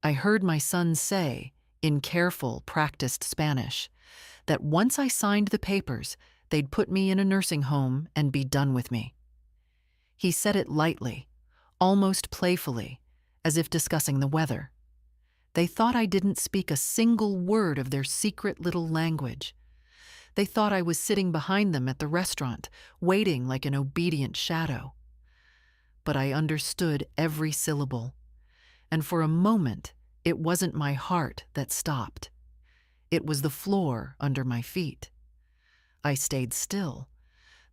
I heard my son say, in careful, practiced Spanish, that once I signed the papers, they'd put me in a nursing home and be done with me. He said it lightly, almost playfully, as if discussing the weather. They thought I didn't speak a single word of their secret little language. They thought I was sitting behind them at the restaurant, waiting like an obedient shadow. But I understood every syllable, and for a moment, it wasn't my heart that stopped. It was the floor under my feet. I stayed still,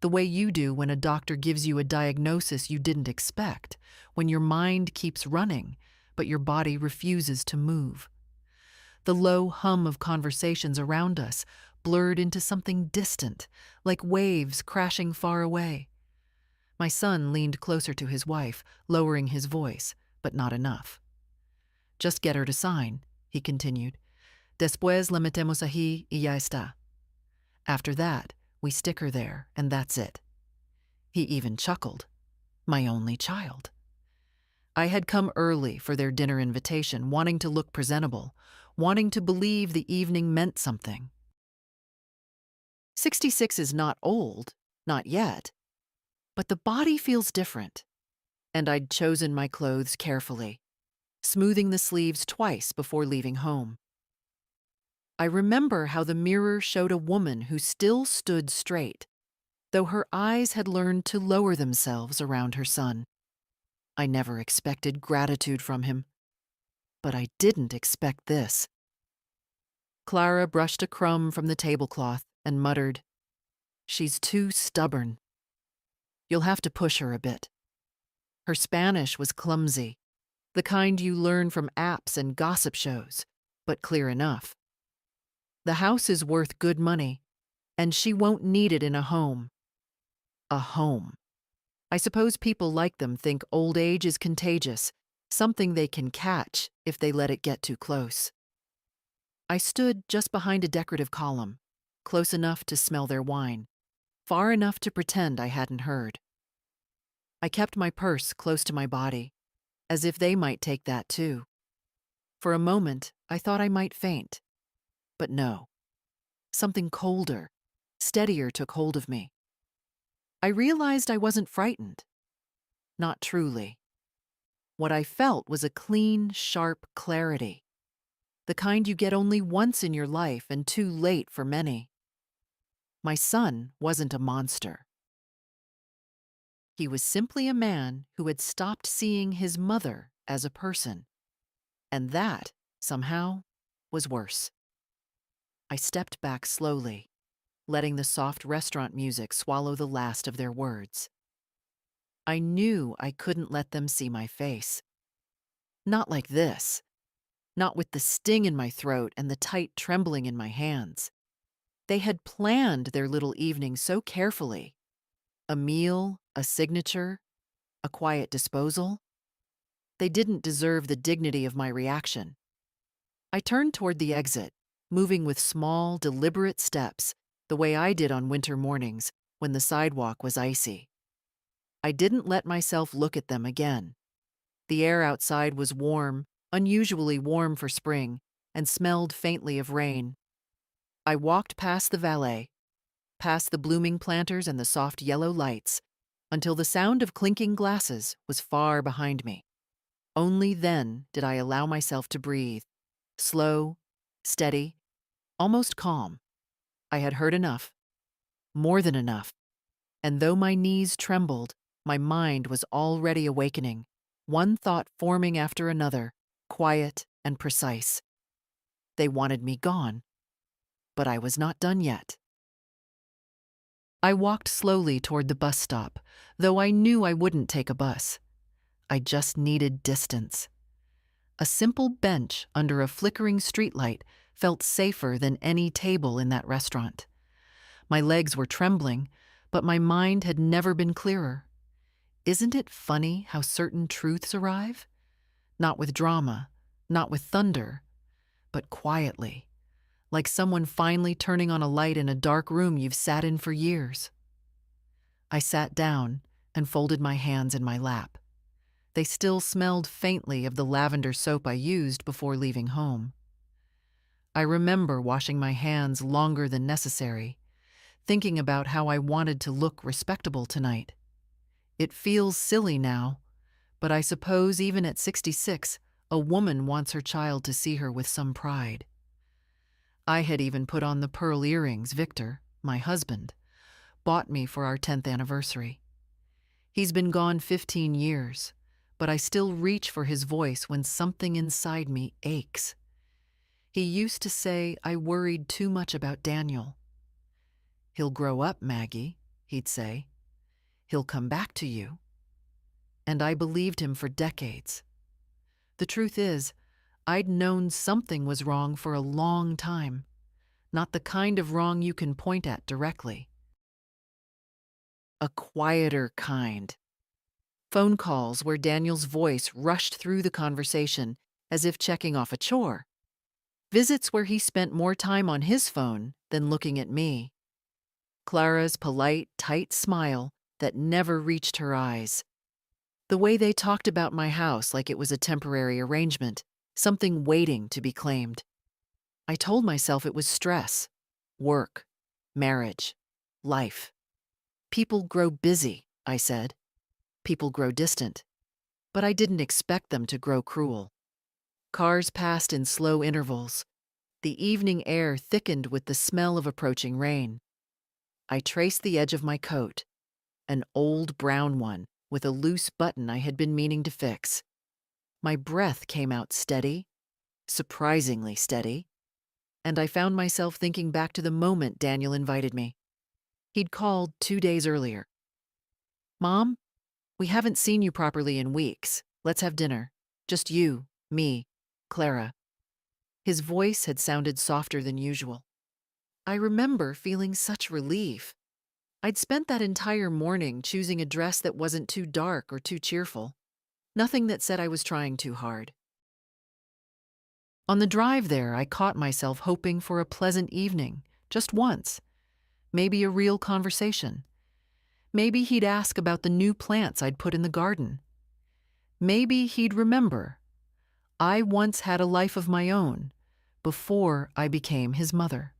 the way you do when a doctor gives you a diagnosis you didn't expect, when your mind keeps running, but your body refuses to move. The low hum of conversations around us blurred into something distant, like waves crashing far away. My son leaned closer to his wife, lowering his voice, but not enough. "Just get her to sign," he continued. "Después la metemos allí y ya está. After that, we stick her there, and that's it." He even chuckled. My only child. I had come early for their dinner invitation, wanting to look presentable, wanting to believe the evening meant something. 66 is not old, not yet, but the body feels different, and I'd chosen my clothes carefully, smoothing the sleeves twice before leaving home. I remember how the mirror showed a woman who still stood straight, though her eyes had learned to lower themselves around her son. I never expected gratitude from him, but I didn't expect this. Clara brushed a crumb from the tablecloth and muttered, "She's too stubborn. You'll have to push her a bit." Her Spanish was clumsy, the kind you learn from apps and gossip shows, but clear enough. The house is worth good money, and she won't need it in a home. A home. I suppose people like them think old age is contagious, something they can catch if they let it get too close. I stood just behind a decorative column, close enough to smell their wine, far enough to pretend I hadn't heard. I kept my purse close to my body, as if they might take that too. For a moment, I thought I might faint. But no. Something colder, steadier took hold of me. I realized I wasn't frightened. Not truly. What I felt was a clean, sharp clarity, the kind you get only once in your life and too late for many. My son wasn't a monster. He was simply a man who had stopped seeing his mother as a person, and that, somehow, was worse. I stepped back slowly, letting the soft restaurant music swallow the last of their words. I knew I couldn't let them see my face. Not like this. Not with the sting in my throat and the tight trembling in my hands. They had planned their little evening so carefully. A meal, a signature, a quiet disposal. They didn't deserve the dignity of my reaction. I turned toward the exit, moving with small, deliberate steps, the way I did on winter mornings when the sidewalk was icy. I didn't let myself look at them again. The air outside was warm, unusually warm for spring, and smelled faintly of rain. I walked past the valet, past the blooming planters and the soft yellow lights, until the sound of clinking glasses was far behind me. Only then did I allow myself to breathe, slow, steady, almost calm. I had heard enough, more than enough, and though my knees trembled, my mind was already awakening, one thought forming after another, quiet and precise. They wanted me gone, but I was not done yet. I walked slowly toward the bus stop, though I knew I wouldn't take a bus. I just needed distance. A simple bench under a flickering streetlight felt safer than any table in that restaurant. My legs were trembling, but my mind had never been clearer. Isn't it funny how certain truths arrive? Not with drama, not with thunder, but quietly, like someone finally turning on a light in a dark room you've sat in for years. I sat down and folded my hands in my lap. They still smelled faintly of the lavender soap I used before leaving home. I remember washing my hands longer than necessary, thinking about how I wanted to look respectable tonight. It feels silly now, but I suppose even at 66, a woman wants her child to see her with some pride. I had even put on the pearl earrings Victor, my husband, bought me for our 10th anniversary. He's been gone 15 years, but I still reach for his voice when something inside me aches. He used to say I worried too much about Daniel. "He'll grow up, Maggie," he'd say. "He'll come back to you." And I believed him for decades. The truth is, I'd known something was wrong for a long time, not the kind of wrong you can point at directly. A quieter kind. Phone calls where Daniel's voice rushed through the conversation as if checking off a chore. Visits where he spent more time on his phone than looking at me. Clara's polite, tight smile that never reached her eyes. The way they talked about my house like it was a temporary arrangement, something waiting to be claimed. I told myself it was stress, work, marriage, life. People grow busy, I said. People grow distant. But I didn't expect them to grow cruel. Cars passed in slow intervals. The evening air thickened with the smell of approaching rain. I traced the edge of my coat, an old brown one with a loose button I had been meaning to fix. My breath came out steady, surprisingly steady, and I found myself thinking back to the moment Daniel invited me. He'd called 2 days earlier. "Mom, we haven't seen you properly in weeks. Let's have dinner. Just you, me, Clara." His voice had sounded softer than usual. I remember feeling such relief. I'd spent that entire morning choosing a dress that wasn't too dark or too cheerful. Nothing that said I was trying too hard. On the drive there, I caught myself hoping for a pleasant evening, just once. Maybe a real conversation. Maybe he'd ask about the new plants I'd put in the garden. Maybe he'd remember. I once had a life of my own, before I became his mother.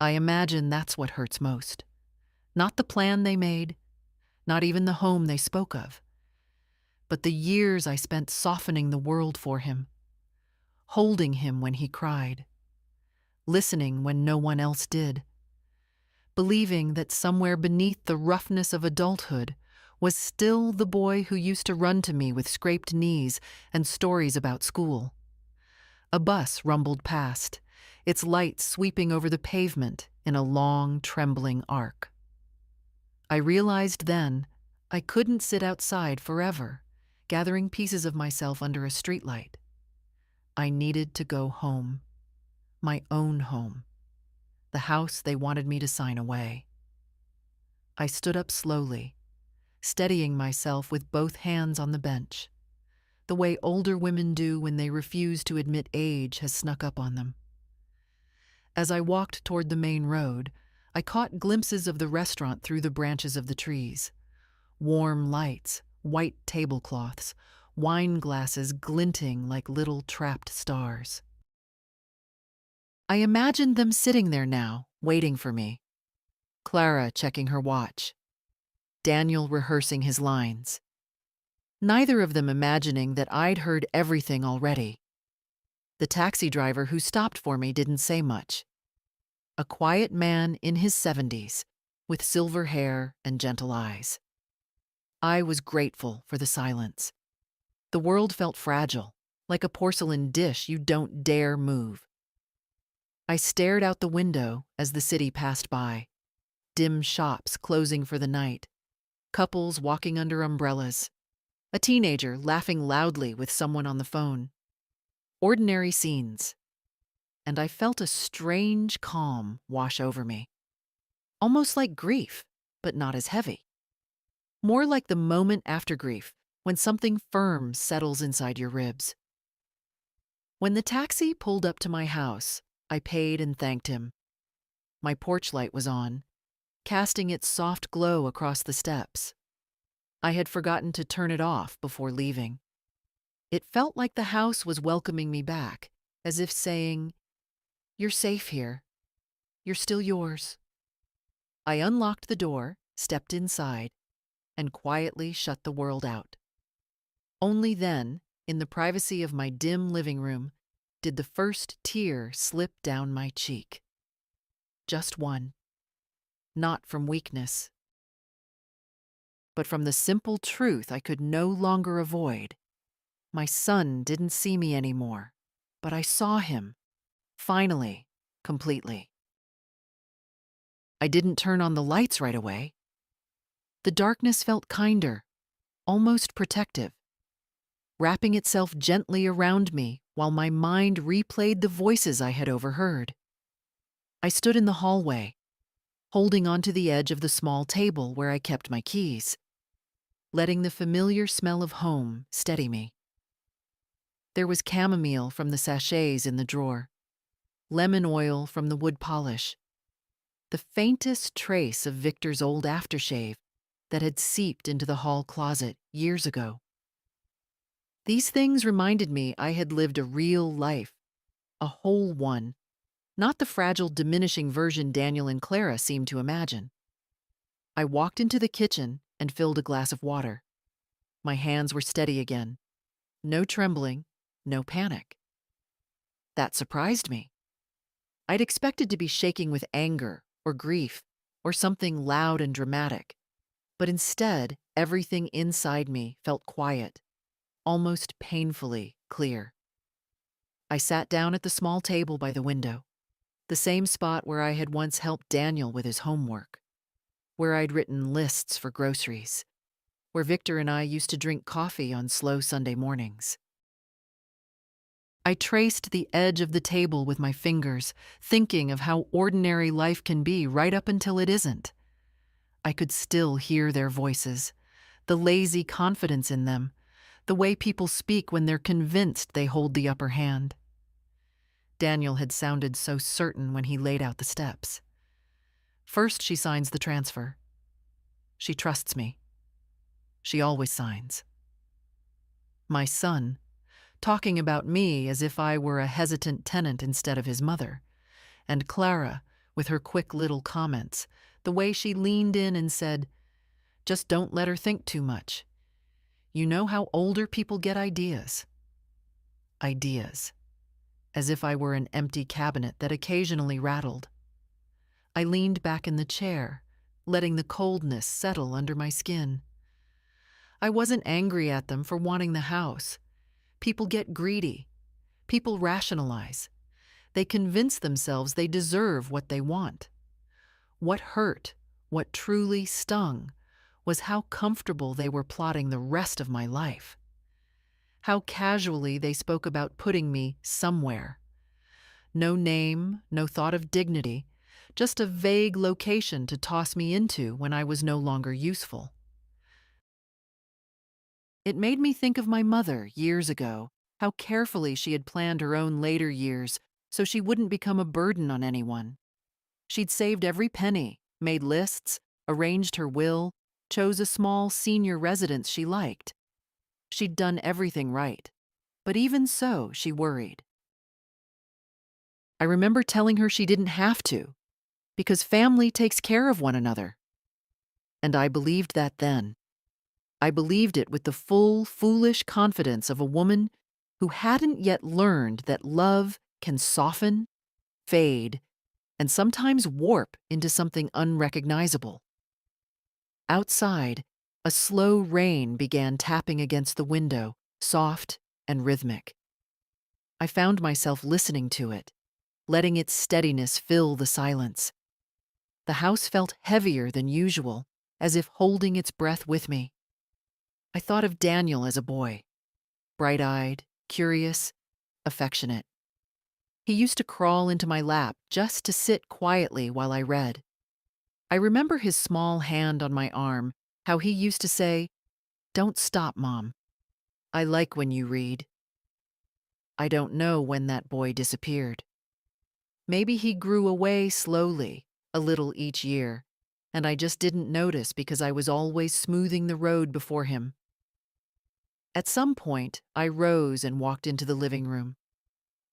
I imagine that's what hurts most. Not the plan they made, not even the home they spoke of, but the years I spent softening the world for him, holding him when he cried, listening when no one else did, believing that somewhere beneath the roughness of adulthood was still the boy who used to run to me with scraped knees and stories about school. A bus rumbled past, its lights sweeping over the pavement in a long, trembling arc. I realized then I couldn't sit outside forever, gathering pieces of myself under a streetlight. I needed to go home, my own home, the house they wanted me to sign away. I stood up slowly, steadying myself with both hands on the bench, the way older women do when they refuse to admit age has snuck up on them. As I walked toward the main road, I caught glimpses of the restaurant through the branches of the trees. Warm lights, white tablecloths, wine glasses glinting like little trapped stars. I imagined them sitting there now, waiting for me. Clara checking her watch. Daniel rehearsing his lines. Neither of them imagining that I'd heard everything already. The taxi driver who stopped for me didn't say much. A quiet man in his 70s, with silver hair and gentle eyes. I was grateful for the silence. The world felt fragile, like a porcelain dish you don't dare move. I stared out the window as the city passed by. Dim shops closing for the night. Couples walking under umbrellas. A teenager laughing loudly with someone on the phone. Ordinary scenes. And I felt a strange calm wash over me. Almost like grief, but not as heavy. More like the moment after grief, when something firm settles inside your ribs. When the taxi pulled up to my house, I paid and thanked him. My porch light was on, casting its soft glow across the steps. I had forgotten to turn it off before leaving. It felt like the house was welcoming me back, as if saying, "You're safe here. You're still yours." I unlocked the door, stepped inside, and quietly shut the world out. Only then, in the privacy of my dim living room, did the first tear slip down my cheek. Just one. Not from weakness, but from the simple truth I could no longer avoid. My son didn't see me anymore, but I saw him, finally, completely. I didn't turn on the lights right away. The darkness felt kinder, almost protective, wrapping itself gently around me while my mind replayed the voices I had overheard. I stood in the hallway, holding onto the edge of the small table where I kept my keys, letting the familiar smell of home steady me. There was chamomile from the sachets in the drawer, lemon oil from the wood polish, the faintest trace of Victor's old aftershave that had seeped into the hall closet years ago. These things reminded me I had lived a real life, a whole one, not the fragile, diminishing version Daniel and Clara seemed to imagine. I walked into the kitchen and filled a glass of water. My hands were steady again. No trembling, no panic. That surprised me. I'd expected to be shaking with anger or grief or something loud and dramatic, but instead, everything inside me felt quiet, almost painfully clear. I sat down at the small table by the window, the same spot where I had once helped Daniel with his homework, where I'd written lists for groceries, where Victor and I used to drink coffee on slow Sunday mornings. I traced the edge of the table with my fingers, thinking of how ordinary life can be right up until it isn't. I could still hear their voices, the lazy confidence in them, the way people speak when they're convinced they hold the upper hand. Daniel had sounded so certain when he laid out the steps. First, she signs the transfer. She trusts me. She always signs. My son, talking about me as if I were a hesitant tenant instead of his mother, and Clara, with her quick little comments, the way she leaned in and said, "Just don't let her think too much. You know how older people get ideas." Ideas. As if I were an empty cabinet that occasionally rattled. I leaned back in the chair, letting the coldness settle under my skin. I wasn't angry at them for wanting the house. People get greedy. People rationalize. They convince themselves they deserve what they want. What hurt, what truly stung, was how comfortable they were plotting the rest of my life. How casually they spoke about putting me somewhere. No name, no thought of dignity, just a vague location to toss me into when I was no longer useful. It made me think of my mother years ago, how carefully she had planned her own later years so she wouldn't become a burden on anyone. She'd saved every penny, made lists, arranged her will, chose a small senior residence she liked. She'd done everything right, but even so, she worried. I remember telling her she didn't have to, because family takes care of one another. And I believed that then. I believed it with the full, foolish confidence of a woman who hadn't yet learned that love can soften, fade, and sometimes warp into something unrecognizable. Outside, a slow rain began tapping against the window, soft and rhythmic. I found myself listening to it, letting its steadiness fill the silence. The house felt heavier than usual, as if holding its breath with me. I thought of Daniel as a boy, bright-eyed, curious, affectionate. He used to crawl into my lap just to sit quietly while I read. I remember his small hand on my arm, how he used to say, "Don't stop, Mom. I like when you read." I don't know when that boy disappeared. Maybe he grew away slowly, a little each year, and I just didn't notice because I was always smoothing the road before him. At some point, I rose and walked into the living room.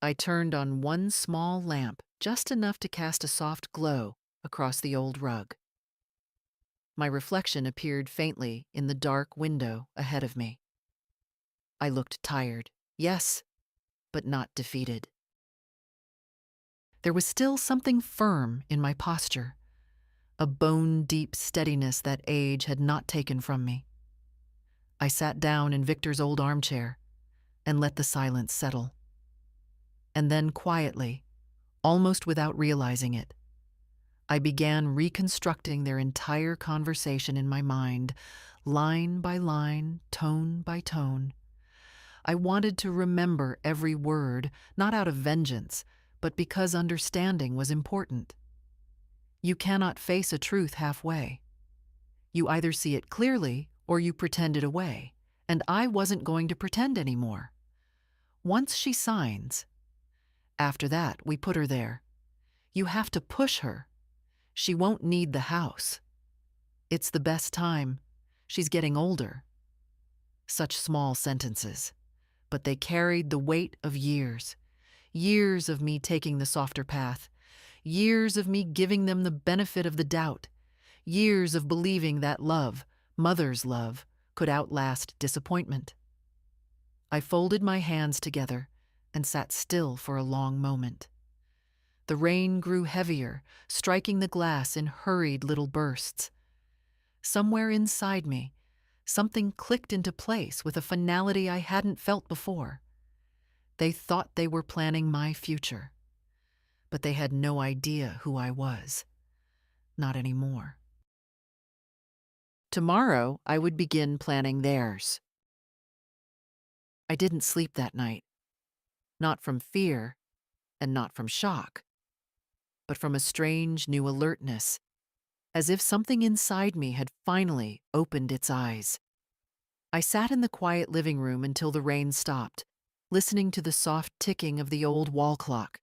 I turned on one small lamp, just enough to cast a soft glow across the old rug. My reflection appeared faintly in the dark window ahead of me. I looked tired, yes, but not defeated. There was still something firm in my posture, a bone-deep steadiness that age had not taken from me. I sat down in Victor's old armchair and let the silence settle. And then quietly, almost without realizing it, I began reconstructing their entire conversation in my mind, line by line, tone by tone. I wanted to remember every word, not out of vengeance, but because understanding was important. You cannot face a truth halfway. You either see it clearly or you pretend it away, and I wasn't going to pretend anymore. Once she signs, after that, we put her there. You have to push her. She won't need the house. It's the best time. She's getting older. Such small sentences, but they carried the weight of years. Years of me taking the softer path. Years of me giving them the benefit of the doubt. Years of believing that love, mother's love, could outlast disappointment. I folded my hands together and sat still for a long moment. The rain grew heavier, striking the glass in hurried little bursts. Somewhere inside me, something clicked into place with a finality I hadn't felt before. They thought they were planning my future, but they had no idea who I was. Not anymore. Tomorrow, I would begin planning theirs. I didn't sleep that night, not from fear and not from shock, but from a strange new alertness, as if something inside me had finally opened its eyes. I sat in the quiet living room until the rain stopped, listening to the soft ticking of the old wall clock.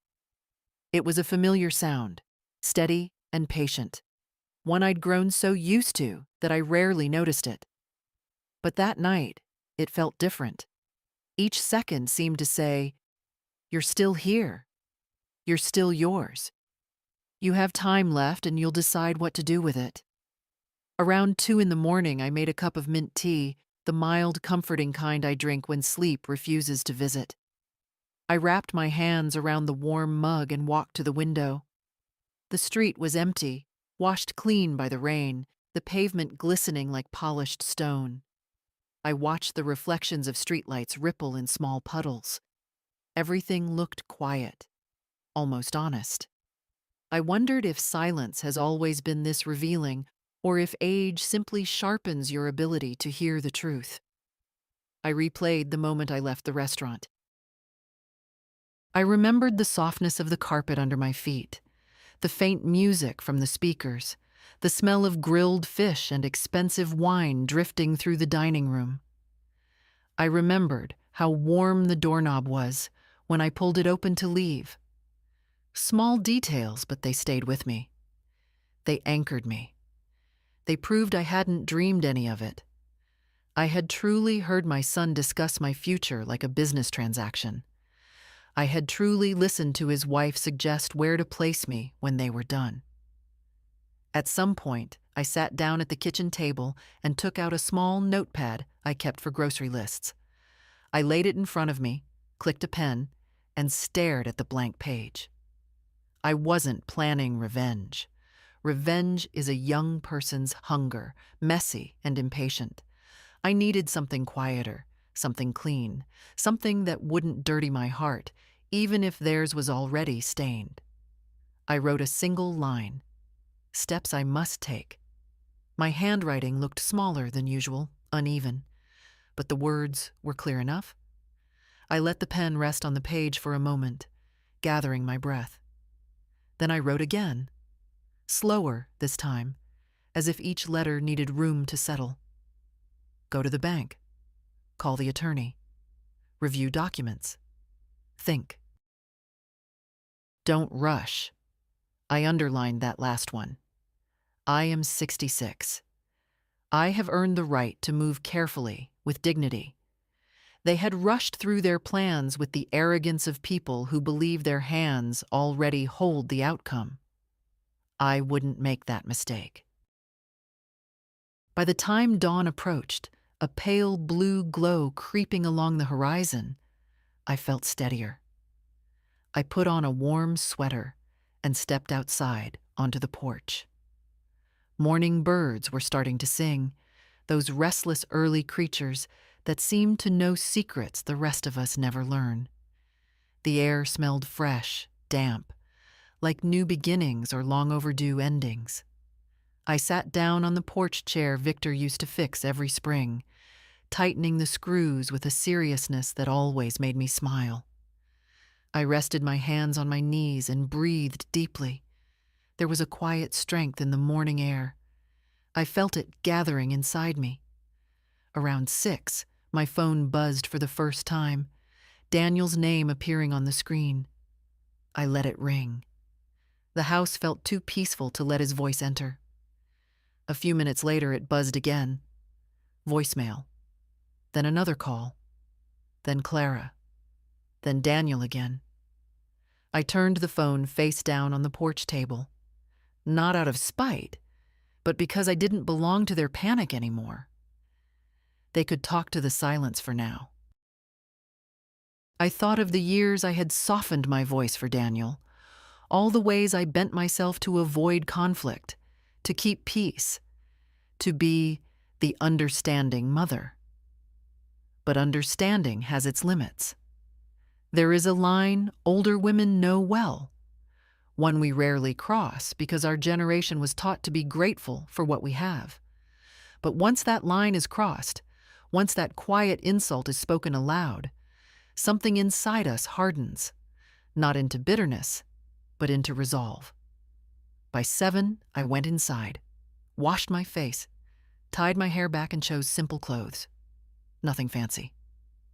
It was a familiar sound, steady and patient, one I'd grown so used to that I rarely noticed it. But that night, it felt different. Each second seemed to say, "You're still here. You're still yours. You have time left and you'll decide what to do with it." Around 2 in the morning, I made a cup of mint tea, the mild, comforting kind I drink when sleep refuses to visit. I wrapped my hands around the warm mug and walked to the window. The street was empty, washed clean by the rain, the pavement glistening like polished stone. I watched the reflections of streetlights ripple in small puddles. Everything looked quiet, almost honest. I wondered if silence has always been this revealing, or if age simply sharpens your ability to hear the truth. I replayed the moment I left the restaurant. I remembered the softness of the carpet under my feet, the faint music from the speakers, the smell of grilled fish and expensive wine drifting through the dining room. I remembered how warm the doorknob was when I pulled it open to leave. Small details, but they stayed with me. They anchored me. They proved I hadn't dreamed any of it. I had truly heard my son discuss my future like a business transaction. I had truly listened to his wife suggest where to place me when they were done. At some point, I sat down at the kitchen table and took out a small notepad I kept for grocery lists. I laid it in front of me, clicked a pen, and stared at the blank page. I wasn't planning revenge. Revenge is a young person's hunger, messy and impatient. I needed something quieter, something clean, something that wouldn't dirty my heart, even if theirs was already stained. I wrote a single line: steps I must take. My handwriting looked smaller than usual, uneven, but the words were clear enough. I let the pen rest on the page for a moment, gathering my breath. Then I wrote again, slower this time, as if each letter needed room to settle. Go to the bank. Call the attorney. Review documents. Think. Don't rush. I underlined that last one. I am 66. I have earned the right to move carefully, with dignity. They had rushed through their plans with the arrogance of people who believe their hands already hold the outcome. I wouldn't make that mistake. By the time dawn approached, a pale blue glow creeping along the horizon, I felt steadier. I put on a warm sweater and stepped outside onto the porch. Morning birds were starting to sing, those restless early creatures that seemed to know secrets the rest of us never learn. The air smelled fresh, damp, like new beginnings or long overdue endings. I sat down on the porch chair Victor used to fix every spring, tightening the screws with a seriousness that always made me smile. I rested my hands on my knees and breathed deeply. There was a quiet strength in the morning air. I felt it gathering inside me. Around 6, my phone buzzed for the first time, Daniel's name appearing on the screen. I let it ring. The house felt too peaceful to let his voice enter. A few minutes later, it buzzed again. Voicemail. Then another call. Then Clara. Then Daniel again. I turned the phone face down on the porch table. Not out of spite, but because I didn't belong to their panic anymore. They could talk to the silence for now. I thought of the years I had softened my voice for Daniel, all the ways I bent myself to avoid conflict, to keep peace, to be the understanding mother. But understanding has its limits. There is a line older women know well, one we rarely cross because our generation was taught to be grateful for what we have. But once that line is crossed, once that quiet insult is spoken aloud, something inside us hardens, not into bitterness, but into resolve. By 7, I went inside, washed my face, tied my hair back and chose simple clothes. Nothing fancy.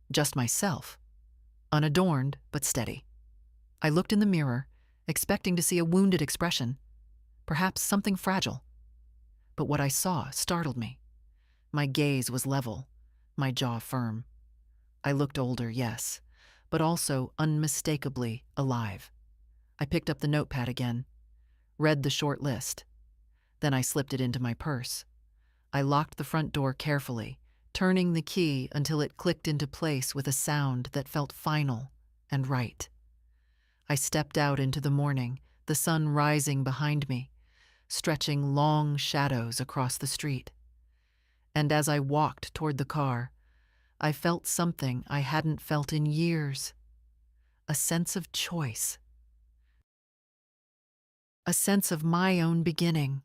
Just myself, unadorned but steady. I looked in the mirror, expecting to see a wounded expression, perhaps something fragile. But what I saw startled me. My gaze was level, my jaw firm. I looked older, yes, but also unmistakably alive. I picked up the notepad again, read the short list. Then I slipped it into my purse. I locked the front door carefully, turning the key until it clicked into place with a sound that felt final and right. I stepped out into the morning, the sun rising behind me, stretching long shadows across the street. And as I walked toward the car, I felt something I hadn't felt in years. A sense of choice. A sense of my own beginning.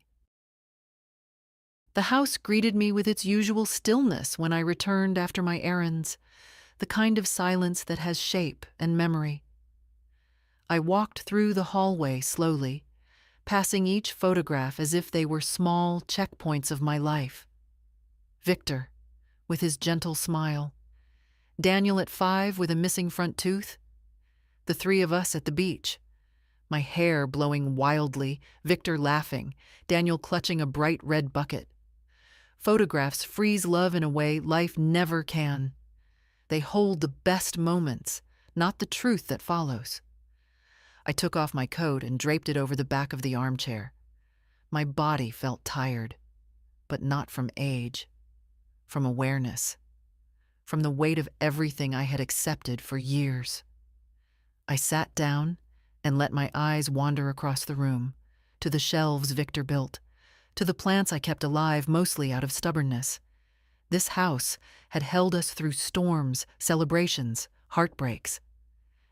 The house greeted me with its usual stillness when I returned after my errands, the kind of silence that has shape and memory. I walked through the hallway slowly, passing each photograph as if they were small checkpoints of my life. Victor, with his gentle smile. Daniel at 5 with a missing front tooth. The 3 of us at the beach. My hair blowing wildly, Victor laughing, Daniel clutching a bright red bucket. Photographs freeze love in a way life never can. They hold the best moments, not the truth that follows. I took off my coat and draped it over the back of the armchair. My body felt tired, but not from age, from awareness, from the weight of everything I had accepted for years. I sat down and let my eyes wander across the room, to the shelves Victor built, to the plants I kept alive mostly out of stubbornness. This house had held us through storms, celebrations, heartbreaks.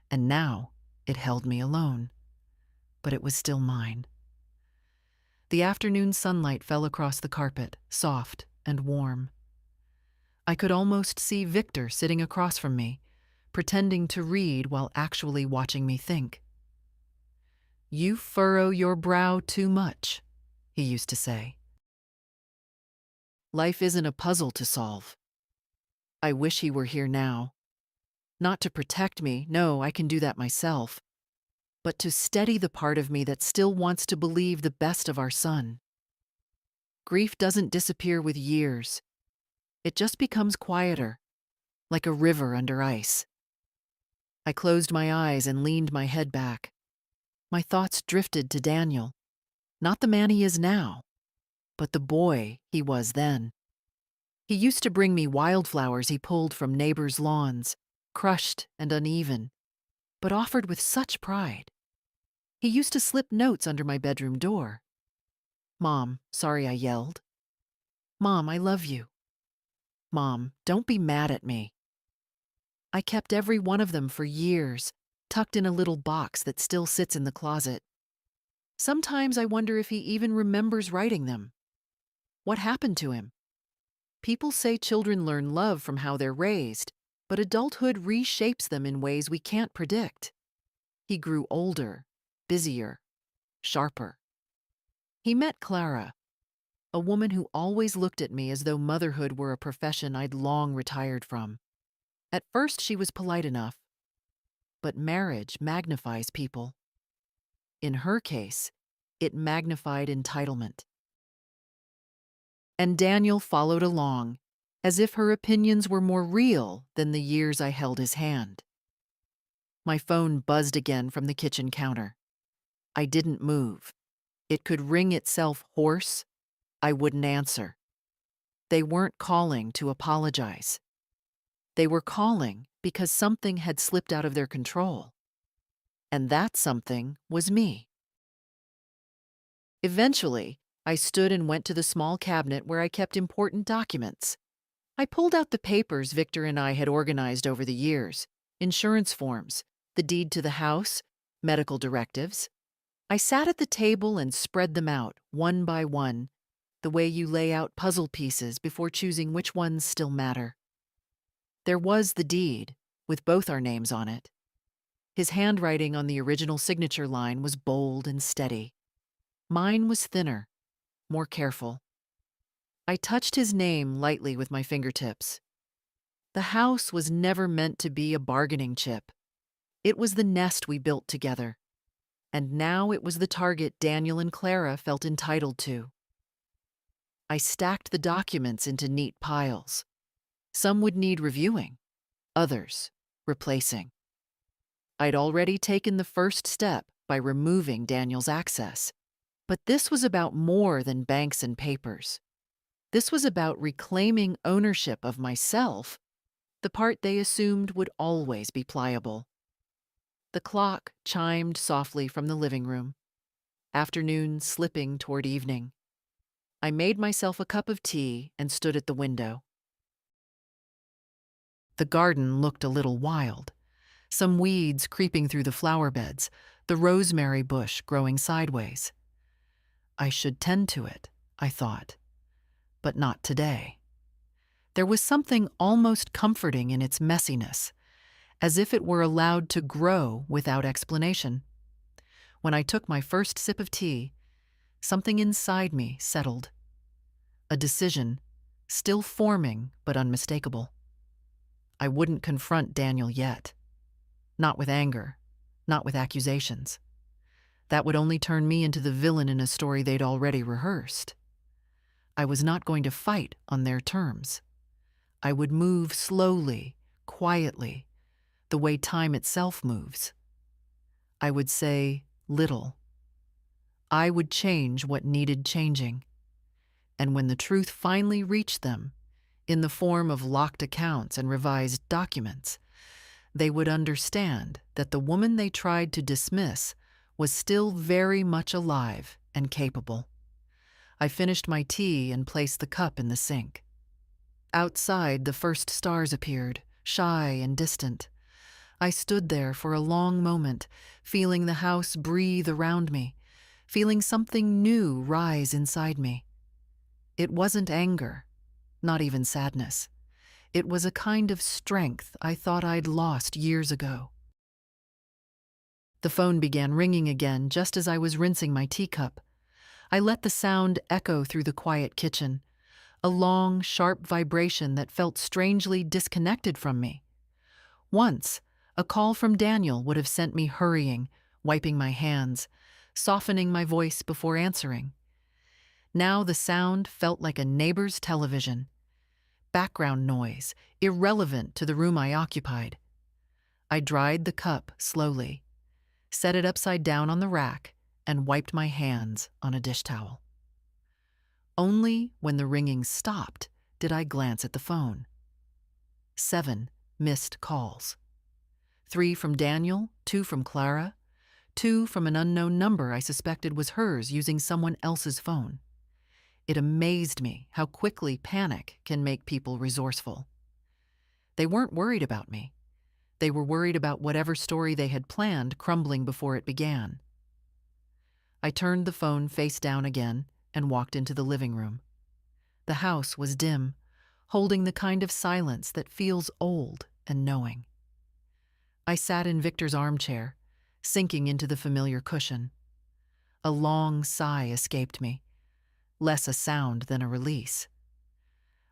And now it held me alone. But it was still mine. The afternoon sunlight fell across the carpet, soft and warm. I could almost see Victor sitting across from me, pretending to read while actually watching me think. "You furrow your brow too much," he used to say. Life isn't a puzzle to solve. I wish he were here now. Not to protect me, no, I can do that myself, but to steady the part of me that still wants to believe the best of our son. Grief doesn't disappear with years. It just becomes quieter, like a river under ice. I closed my eyes and leaned my head back. My thoughts drifted to Daniel, not the man he is now, but the boy he was then. He used to bring me wildflowers he pulled from neighbors' lawns, crushed and uneven, but offered with such pride. He used to slip notes under my bedroom door. "Mom, sorry I yelled. Mom, I love you. Mom, don't be mad at me." I kept every one of them for years, tucked in a little box that still sits in the closet. Sometimes I wonder if he even remembers writing them. What happened to him? People say children learn love from how they're raised, but adulthood reshapes them in ways we can't predict. He grew older, busier, sharper. He met Clara, a woman who always looked at me as though motherhood were a profession I'd long retired from. At first, she was polite enough, but marriage magnifies people. In her case, it magnified entitlement. And Daniel followed along, as if her opinions were more real than the years I held his hand. My phone buzzed again from the kitchen counter. I didn't move. It could ring itself hoarse. I wouldn't answer. They weren't calling to apologize. They were calling because something had slipped out of their control. And that something was me. Eventually, I stood and went to the small cabinet where I kept important documents. I pulled out the papers Victor and I had organized over the years: insurance forms, the deed to the house, medical directives. I sat at the table and spread them out, one by one, the way you lay out puzzle pieces before choosing which ones still matter. There was the deed, with both our names on it. His handwriting on the original signature line was bold and steady. Mine was thinner, more careful. I touched his name lightly with my fingertips. The house was never meant to be a bargaining chip. It was the nest we built together. And now it was the target Daniel and Clara felt entitled to. I stacked the documents into neat piles. Some would need reviewing, others replacing. I'd already taken the first step by removing Daniel's access. But this was about more than banks and papers. This was about reclaiming ownership of myself, the part they assumed would always be pliable. The clock chimed softly from the living room, afternoon slipping toward evening. I made myself a cup of tea and stood at the window. The garden looked a little wild. Some weeds creeping through the flower beds, the rosemary bush growing sideways. I should tend to it, I thought, but not today. There was something almost comforting in its messiness, as if it were allowed to grow without explanation. When I took my first sip of tea, something inside me settled. A decision, still forming but unmistakable. I wouldn't confront Daniel yet. Not with anger, not with accusations. That would only turn me into the villain in a story they'd already rehearsed. I was not going to fight on their terms. I would move slowly, quietly, the way time itself moves. I would say little. I would change what needed changing. And when the truth finally reached them, in the form of locked accounts and revised documents, they would understand that the woman they tried to dismiss was still very much alive and capable. I finished my tea and placed the cup in the sink. Outside, the first stars appeared, shy and distant. I stood there for a long moment, feeling the house breathe around me, feeling something new rise inside me. It wasn't anger, not even sadness. It was a kind of strength I thought I'd lost years ago. The phone began ringing again just as I was rinsing my teacup. I let the sound echo through the quiet kitchen, a long, sharp vibration that felt strangely disconnected from me. Once, a call from Daniel would have sent me hurrying, wiping my hands, softening my voice before answering. Now the sound felt like a neighbor's television, background noise, irrelevant to the room I occupied. I dried the cup slowly, set it upside down on the rack, and wiped my hands on a dish towel. Only when the ringing stopped did I glance at the phone. 7 missed calls. 3 from Daniel, 2 from Clara, 2 from an unknown number I suspected was hers using someone else's phone. It amazed me how quickly panic can make people resourceful. They weren't worried about me. They were worried about whatever story they had planned crumbling before it began. I turned the phone face down again and walked into the living room. The house was dim, holding the kind of silence that feels old and knowing. I sat in Victor's armchair, sinking into the familiar cushion. A long sigh escaped me, less a sound than a release.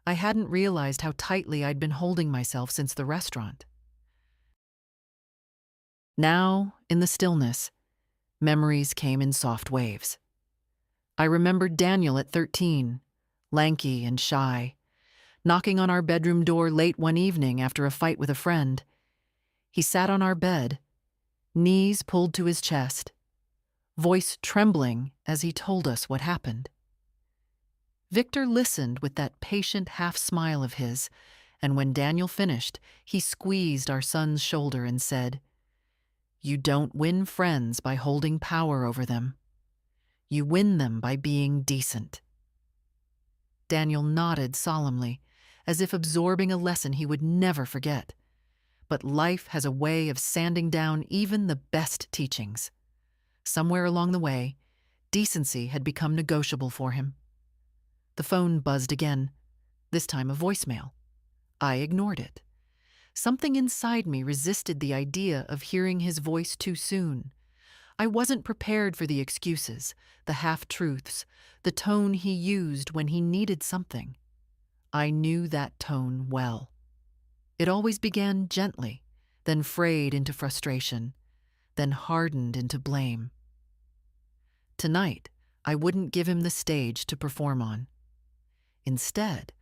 I hadn't realized how tightly I'd been holding myself since the restaurant. Now, in the stillness, memories came in soft waves. I remembered Daniel at 13, lanky and shy, knocking on our bedroom door late one evening after a fight with a friend. He sat on our bed, knees pulled to his chest, voice trembling as he told us what happened. Victor listened with that patient half-smile of his, and when Daniel finished, he squeezed our son's shoulder and said, "You don't win friends by holding power over them. You win them by being decent." Daniel nodded solemnly, as if absorbing a lesson he would never forget. But life has a way of sanding down even the best teachings. Somewhere along the way, decency had become negotiable for him. The phone buzzed again, this time a voicemail. I ignored it. Something inside me resisted the idea of hearing his voice too soon. I wasn't prepared for the excuses, the half-truths, the tone he used when he needed something. I knew that tone well. It always began gently, then frayed into frustration, then hardened into blame. Tonight, I wouldn't give him the stage to perform on. Instead,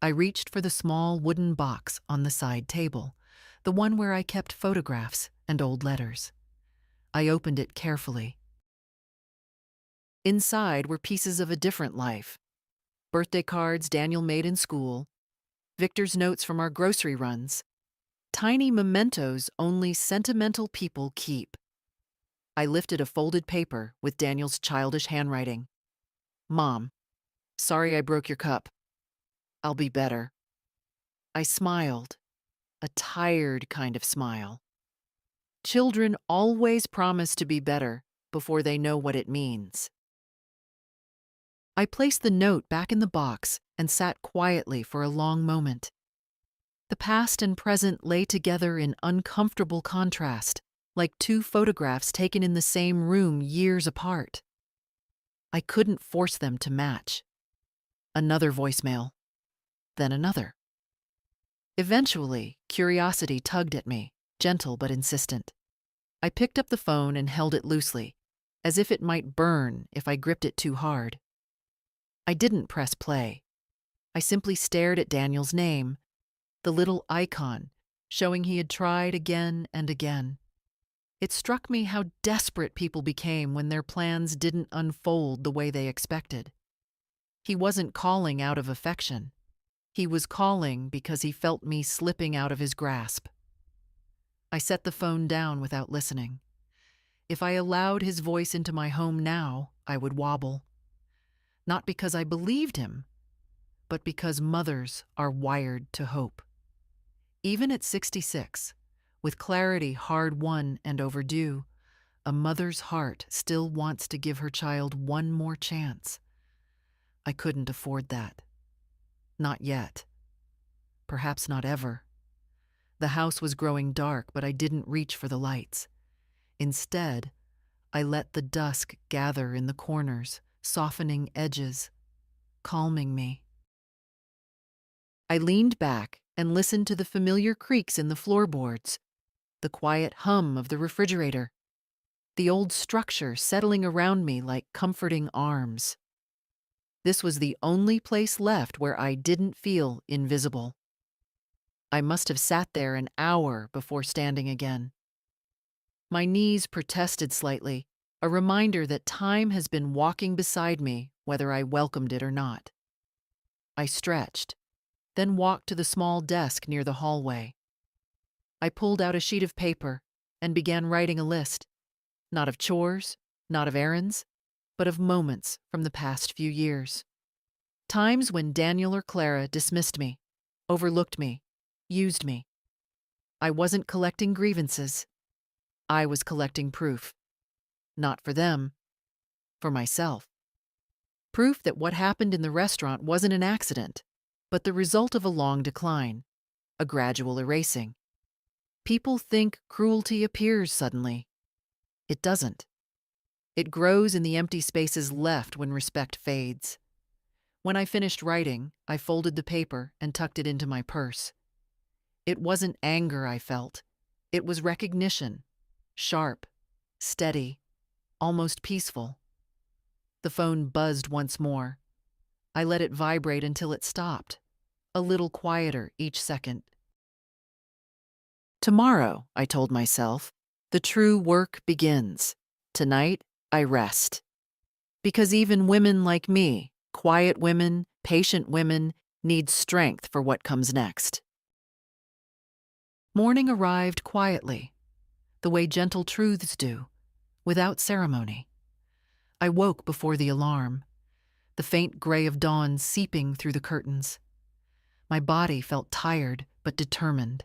I reached for the small wooden box on the side table, the one where I kept photographs and old letters. I opened it carefully. Inside were pieces of a different life. Birthday cards Daniel made in school, Victor's notes from our grocery runs, tiny mementos only sentimental people keep. I lifted a folded paper with Daniel's childish handwriting. "Mom, sorry I broke your cup. I'll be better." I smiled, a tired kind of smile. Children always promise to be better before they know what it means. I placed the note back in the box and sat quietly for a long moment. The past and present lay together in uncomfortable contrast, like two photographs taken in the same room years apart. I couldn't force them to match. Another voicemail, then another. Eventually, curiosity tugged at me, gentle but insistent. I picked up the phone and held it loosely, as if it might burn if I gripped it too hard. I didn't press play. I simply stared at Daniel's name, the little icon showing he had tried again and again. It struck me how desperate people became when their plans didn't unfold the way they expected. He wasn't calling out of affection. He was calling because he felt me slipping out of his grasp. I set the phone down without listening. If I allowed his voice into my home now, I would wobble. Not because I believed him, but because mothers are wired to hope. Even at 66, with clarity hard-won and overdue, a mother's heart still wants to give her child one more chance. I couldn't afford that. Not yet. Perhaps not ever. The house was growing dark, but I didn't reach for the lights. Instead, I let the dusk gather in the corners, softening edges, calming me. I leaned back and listened to the familiar creaks in the floorboards, the quiet hum of the refrigerator, the old structure settling around me like comforting arms. This was the only place left where I didn't feel invisible. I must have sat there an hour before standing again. My knees protested slightly, a reminder that time has been walking beside me, whether I welcomed it or not. I stretched, then walked to the small desk near the hallway. I pulled out a sheet of paper and began writing a list, not of chores, not of errands, but of moments from the past few years. Times when Daniel or Clara dismissed me, overlooked me, used me. I wasn't collecting grievances. I was collecting proof. Not for them, for myself. Proof that what happened in the restaurant wasn't an accident, but the result of a long decline, a gradual erasing. People think cruelty appears suddenly. It doesn't. It grows in the empty spaces left when respect fades. When I finished writing, I folded the paper and tucked it into my purse. It wasn't anger I felt. It was recognition. Sharp, steady, almost peaceful. The phone buzzed once more. I let it vibrate until it stopped, a little quieter each second. Tomorrow, I told myself, the true work begins. Tonight, I rest. Because even women like me, quiet women, patient women, need strength for what comes next. Morning arrived quietly, the way gentle truths do, without ceremony. I woke before the alarm, the faint gray of dawn seeping through the curtains. My body felt tired but determined,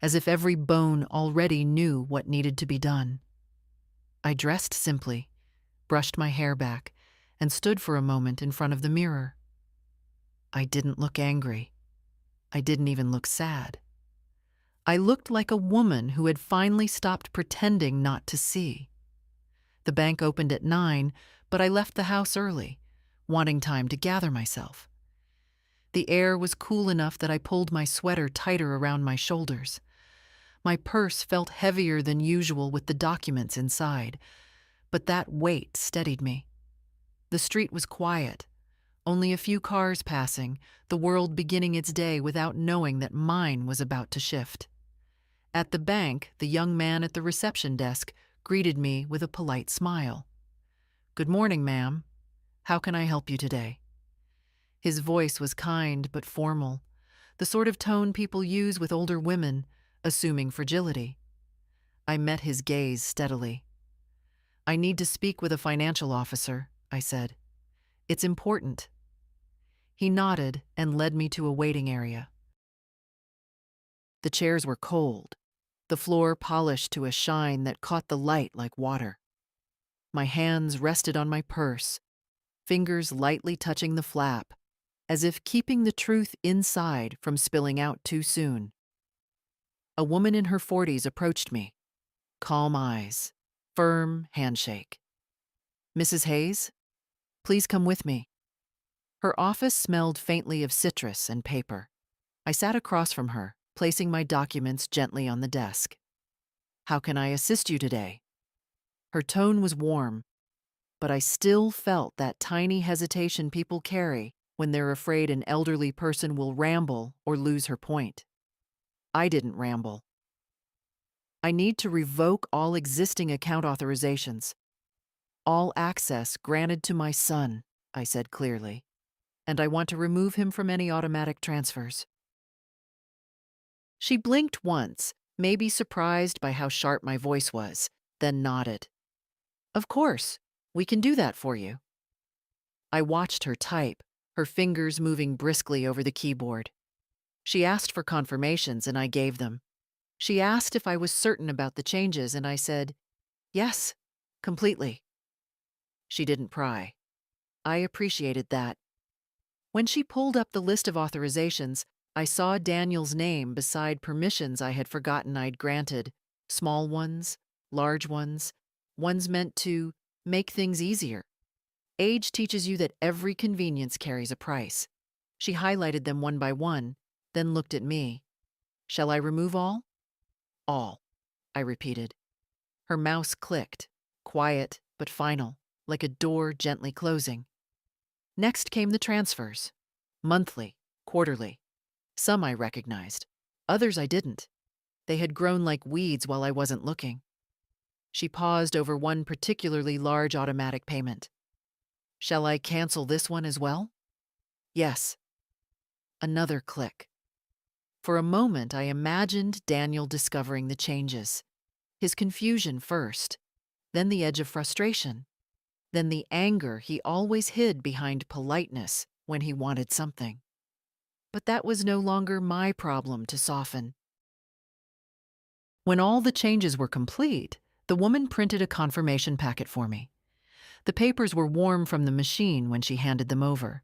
as if every bone already knew what needed to be done. I dressed simply, brushed my hair back, and stood for a moment in front of the mirror. I didn't look angry. I didn't even look sad. I looked like a woman who had finally stopped pretending not to see. The bank opened at 9, but I left the house early, wanting time to gather myself. The air was cool enough that I pulled my sweater tighter around my shoulders. My purse felt heavier than usual with the documents inside, but that weight steadied me. The street was quiet, only a few cars passing, the world beginning its day without knowing that mine was about to shift. At the bank, the young man at the reception desk greeted me with a polite smile. "Good morning, ma'am. How can I help you today?" His voice was kind but formal, the sort of tone people use with older women, assuming fragility. I met his gaze steadily. "I need to speak with a financial officer," I said. "It's important." He nodded and led me to a waiting area. The chairs were cold, the floor polished to a shine that caught the light like water. My hands rested on my purse, fingers lightly touching the flap, as if keeping the truth inside from spilling out too soon. A woman in her 40s approached me, calm eyes, firm handshake. "Mrs. Hayes, please come with me." Her office smelled faintly of citrus and paper. I sat across from her, placing my documents gently on the desk. "How can I assist you today?" Her tone was warm, but I still felt that tiny hesitation people carry when they're afraid an elderly person will ramble or lose her point. I didn't ramble. "I need to revoke all existing account authorizations. All access granted to my son," I said clearly, "and I want to remove him from any automatic transfers." She blinked once, maybe surprised by how sharp my voice was, then nodded. "Of course, we can do that for you." I watched her type, her fingers moving briskly over the keyboard. She asked for confirmations, and I gave them. She asked if I was certain about the changes, and I said, "Yes, completely." She didn't pry. I appreciated that. When she pulled up the list of authorizations, I saw Daniel's name beside permissions I had forgotten I'd granted. Small ones, large ones, ones meant to make things easier. Age teaches you that every convenience carries a price. She highlighted them one by one, then looked at me. "Shall I remove all?" "All," I repeated. Her mouse clicked, quiet but final, like a door gently closing. Next came the transfers. Monthly, quarterly. Some I recognized. Others I didn't. They had grown like weeds while I wasn't looking. She paused over one particularly large automatic payment. Shall I cancel this one as well? Yes. Another click. For a moment, I imagined Daniel discovering the changes. His confusion first, then the edge of frustration, then the anger he always hid behind politeness when he wanted something. But that was no longer my problem to soften. When all the changes were complete, the woman printed a confirmation packet for me. The papers were warm from the machine when she handed them over.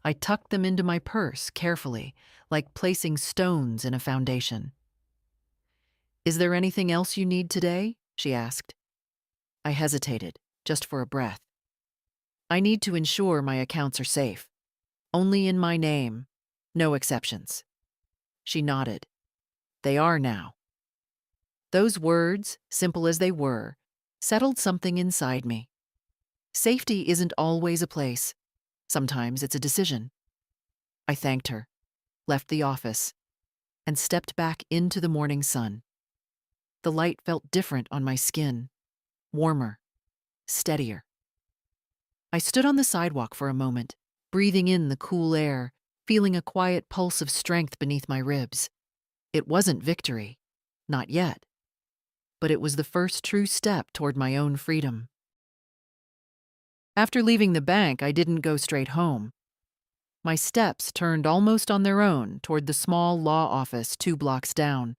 I tucked them into my purse carefully, like placing stones in a foundation. Is there anything else you need today? She asked. I hesitated, just for a breath. I need to ensure my accounts are safe. Only in my name. No exceptions. She nodded. They are now. Those words, simple as they were, settled something inside me. Safety isn't always a place. Sometimes it's a decision. I thanked her, left the office, and stepped back into the morning sun. The light felt different on my skin, warmer, steadier. I stood on the sidewalk for a moment, breathing in the cool air, feeling a quiet pulse of strength beneath my ribs. It wasn't victory, not yet, but it was the first true step toward my own freedom. After leaving the bank, I didn't go straight home. My steps turned almost on their own toward the small law office 2 blocks down,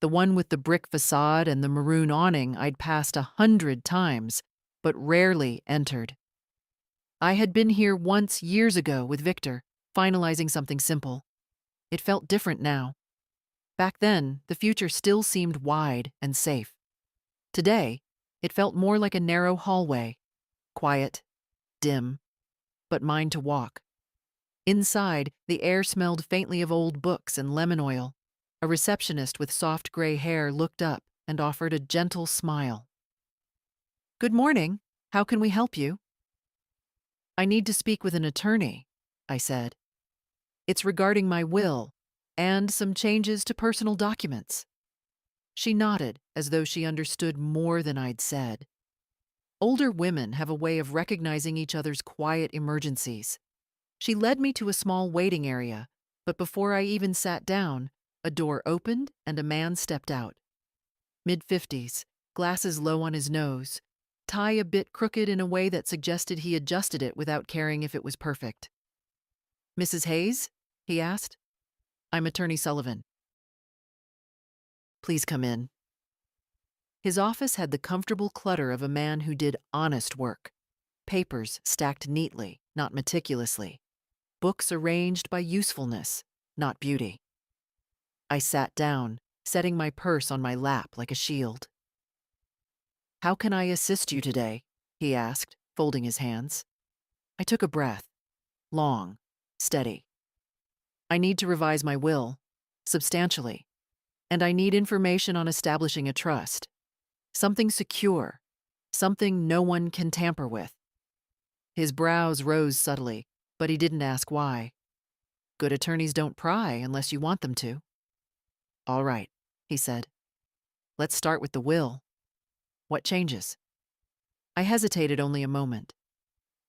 the one with the brick facade and the maroon awning I'd passed 100 times, but rarely entered. I had been here once years ago with Victor, finalizing something simple. It felt different now. Back then, the future still seemed wide and safe. Today, it felt more like a narrow hallway, quiet, dim, but mine to walk. Inside, the air smelled faintly of old books and lemon oil. A receptionist with soft gray hair looked up and offered a gentle smile. Good morning. How can we help you? I need to speak with an attorney, I said. It's regarding my will and some changes to personal documents. She nodded as though she understood more than I'd said. Older women have a way of recognizing each other's quiet emergencies. She led me to a small waiting area, but before I even sat down, a door opened and a man stepped out. Mid-50s, glasses low on his nose, tie a bit crooked in a way that suggested he adjusted it without caring if it was perfect. Mrs. Hayes? He asked. I'm Attorney Sullivan. Please come in. His office had the comfortable clutter of a man who did honest work. Papers stacked neatly, not meticulously. Books arranged by usefulness, not beauty. I sat down, setting my purse on my lap like a shield. How can I assist you today? He asked, folding his hands. I took a breath, long, steady. I need to revise my will, substantially, and I need information on establishing a trust. Something secure, something no one can tamper with. His brows rose subtly, but he didn't ask why. Good attorneys don't pry unless you want them to. All right, he said. Let's start with the will. What changes? I hesitated only a moment.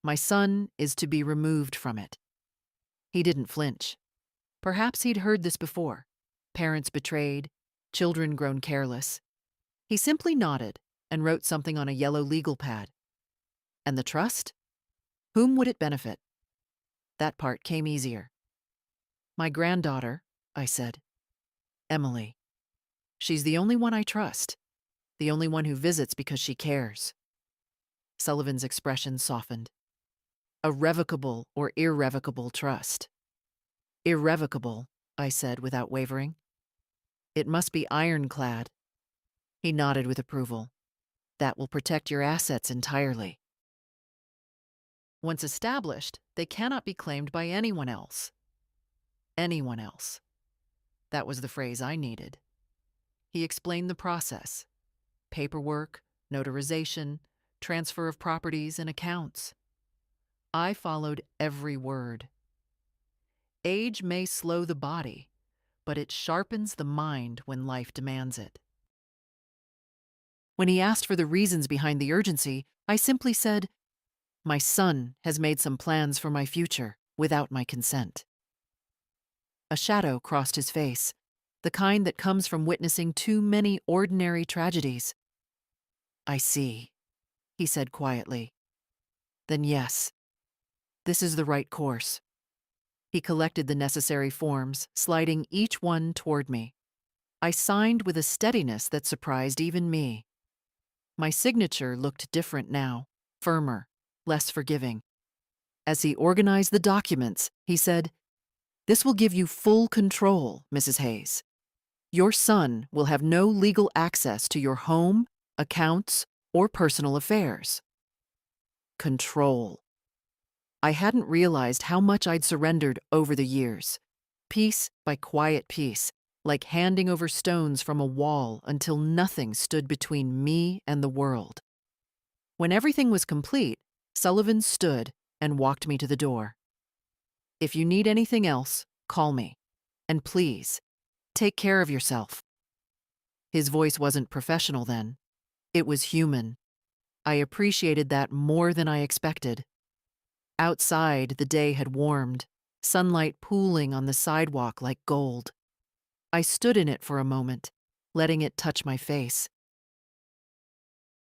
My son is to be removed from it. He didn't flinch. Perhaps he'd heard this before. Parents betrayed, children grown careless. He simply nodded and wrote something on a yellow legal pad. And the trust? Whom would it benefit? That part came easier. My granddaughter, I said. Emily. She's the only one I trust. The only one who visits because she cares. Sullivan's expression softened. A revocable or irrevocable trust. Irrevocable, I said without wavering. It must be ironclad. He nodded with approval. That will protect your assets entirely. Once established, they cannot be claimed by anyone else. Anyone else. That was the phrase I needed. He explained the process. Paperwork, notarization, transfer of properties and accounts. I followed every word. Age may slow the body, but it sharpens the mind when life demands it. When he asked for the reasons behind the urgency, I simply said, "My son has made some plans for my future without my consent." A shadow crossed his face, the kind that comes from witnessing too many ordinary tragedies. "I see," he said quietly. "Then yes, this is the right course." He collected the necessary forms, sliding each one toward me. I signed with a steadiness that surprised even me. My signature looked different now, firmer, less forgiving. As he organized the documents, he said, "This will give you full control, Mrs. Hayes. Your son will have no legal access to your home, accounts, or personal affairs." Control. I hadn't realized how much I'd surrendered over the years, piece by quiet piece, like handing over stones from a wall until nothing stood between me and the world. When everything was complete, Sullivan stood and walked me to the door. "If you need anything else, call me. And please, take care of yourself." His voice wasn't professional then. It was human. I appreciated that more than I expected. Outside, the day had warmed, sunlight pooling on the sidewalk like gold. I stood in it for a moment, letting it touch my face.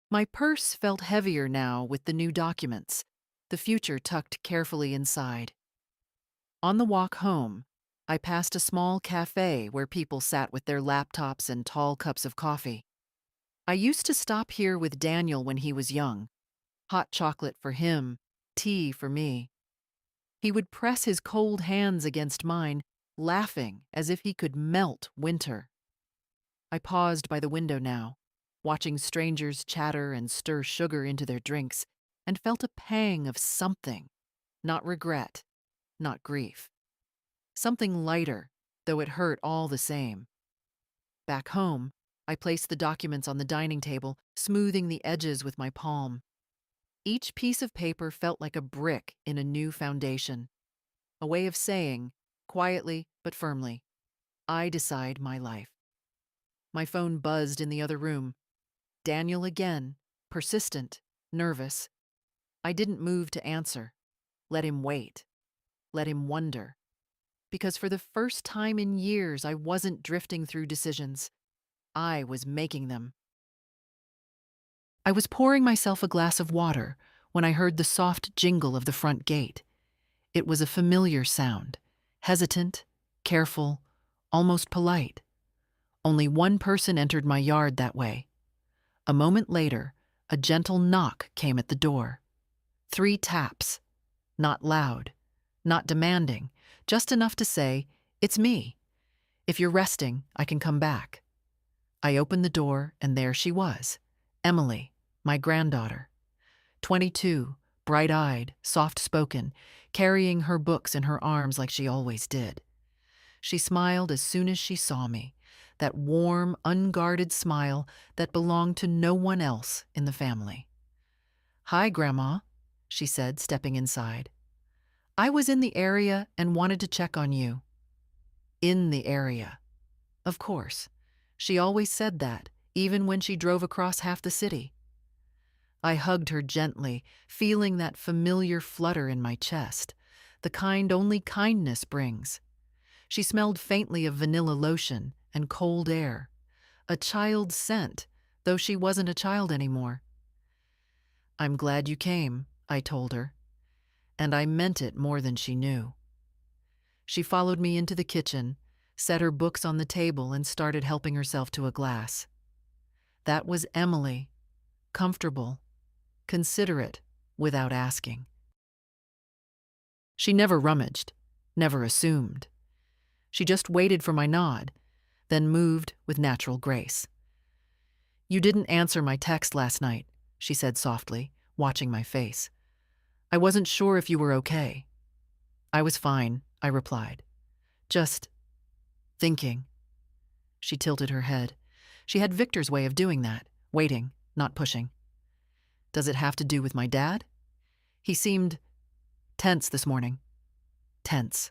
My purse felt heavier now with the new documents, the future tucked carefully inside. On the walk home, I passed a small cafe where people sat with their laptops and tall cups of coffee. I used to stop here with Daniel when he was young. Hot chocolate for him, tea for me. He would press his cold hands against mine, laughing as if he could melt winter. I paused by the window now, watching strangers chatter and stir sugar into their drinks, and felt a pang of something, not regret, not grief. Something lighter, though it hurt all the same. Back home, I placed the documents on the dining table, smoothing the edges with my palm. Each piece of paper felt like a brick in a new foundation, a way of saying, quietly but firmly, "I decide my life." My phone buzzed in the other room. Daniel again, persistent, nervous. I didn't move to answer. Let him wait. Let him wonder. Because for the first time in years, I wasn't drifting through decisions. I was making them. I was pouring myself a glass of water when I heard the soft jingle of the front gate. It was a familiar sound, hesitant, careful, almost polite. Only one person entered my yard that way. A moment later, a gentle knock came at the door. 3 taps. Not loud, not demanding, just enough to say, "It's me. If you're resting, I can come back." I opened the door, and there she was, Emily, my granddaughter. 22, bright-eyed, soft-spoken, carrying her books in her arms like she always did. She smiled as soon as she saw me, that warm, unguarded smile that belonged to no one else in the family. "Hi, Grandma," she said, stepping inside. "I was in the area and wanted to check on you." In the area. Of course. She always said that, even when she drove across half the city. I hugged her gently, feeling that familiar flutter in my chest, the kind only kindness brings. She smelled faintly of vanilla lotion and cold air, a child's scent, though she wasn't a child anymore. "I'm glad you came," I told her, and I meant it more than she knew. She followed me into the kitchen, set her books on the table, and started helping herself to a glass. That was Emily, comfortable, considerate, without asking. She never rummaged, never assumed. She just waited for my nod, then moved with natural grace. "You didn't answer my text last night," she said softly, watching my face. "I wasn't sure if you were okay." "I was fine," I replied. "Just thinking." She tilted her head. She had Victor's way of doing that, waiting, not pushing. "Does it have to do with my dad?" He seemed Tense this morning. Tense.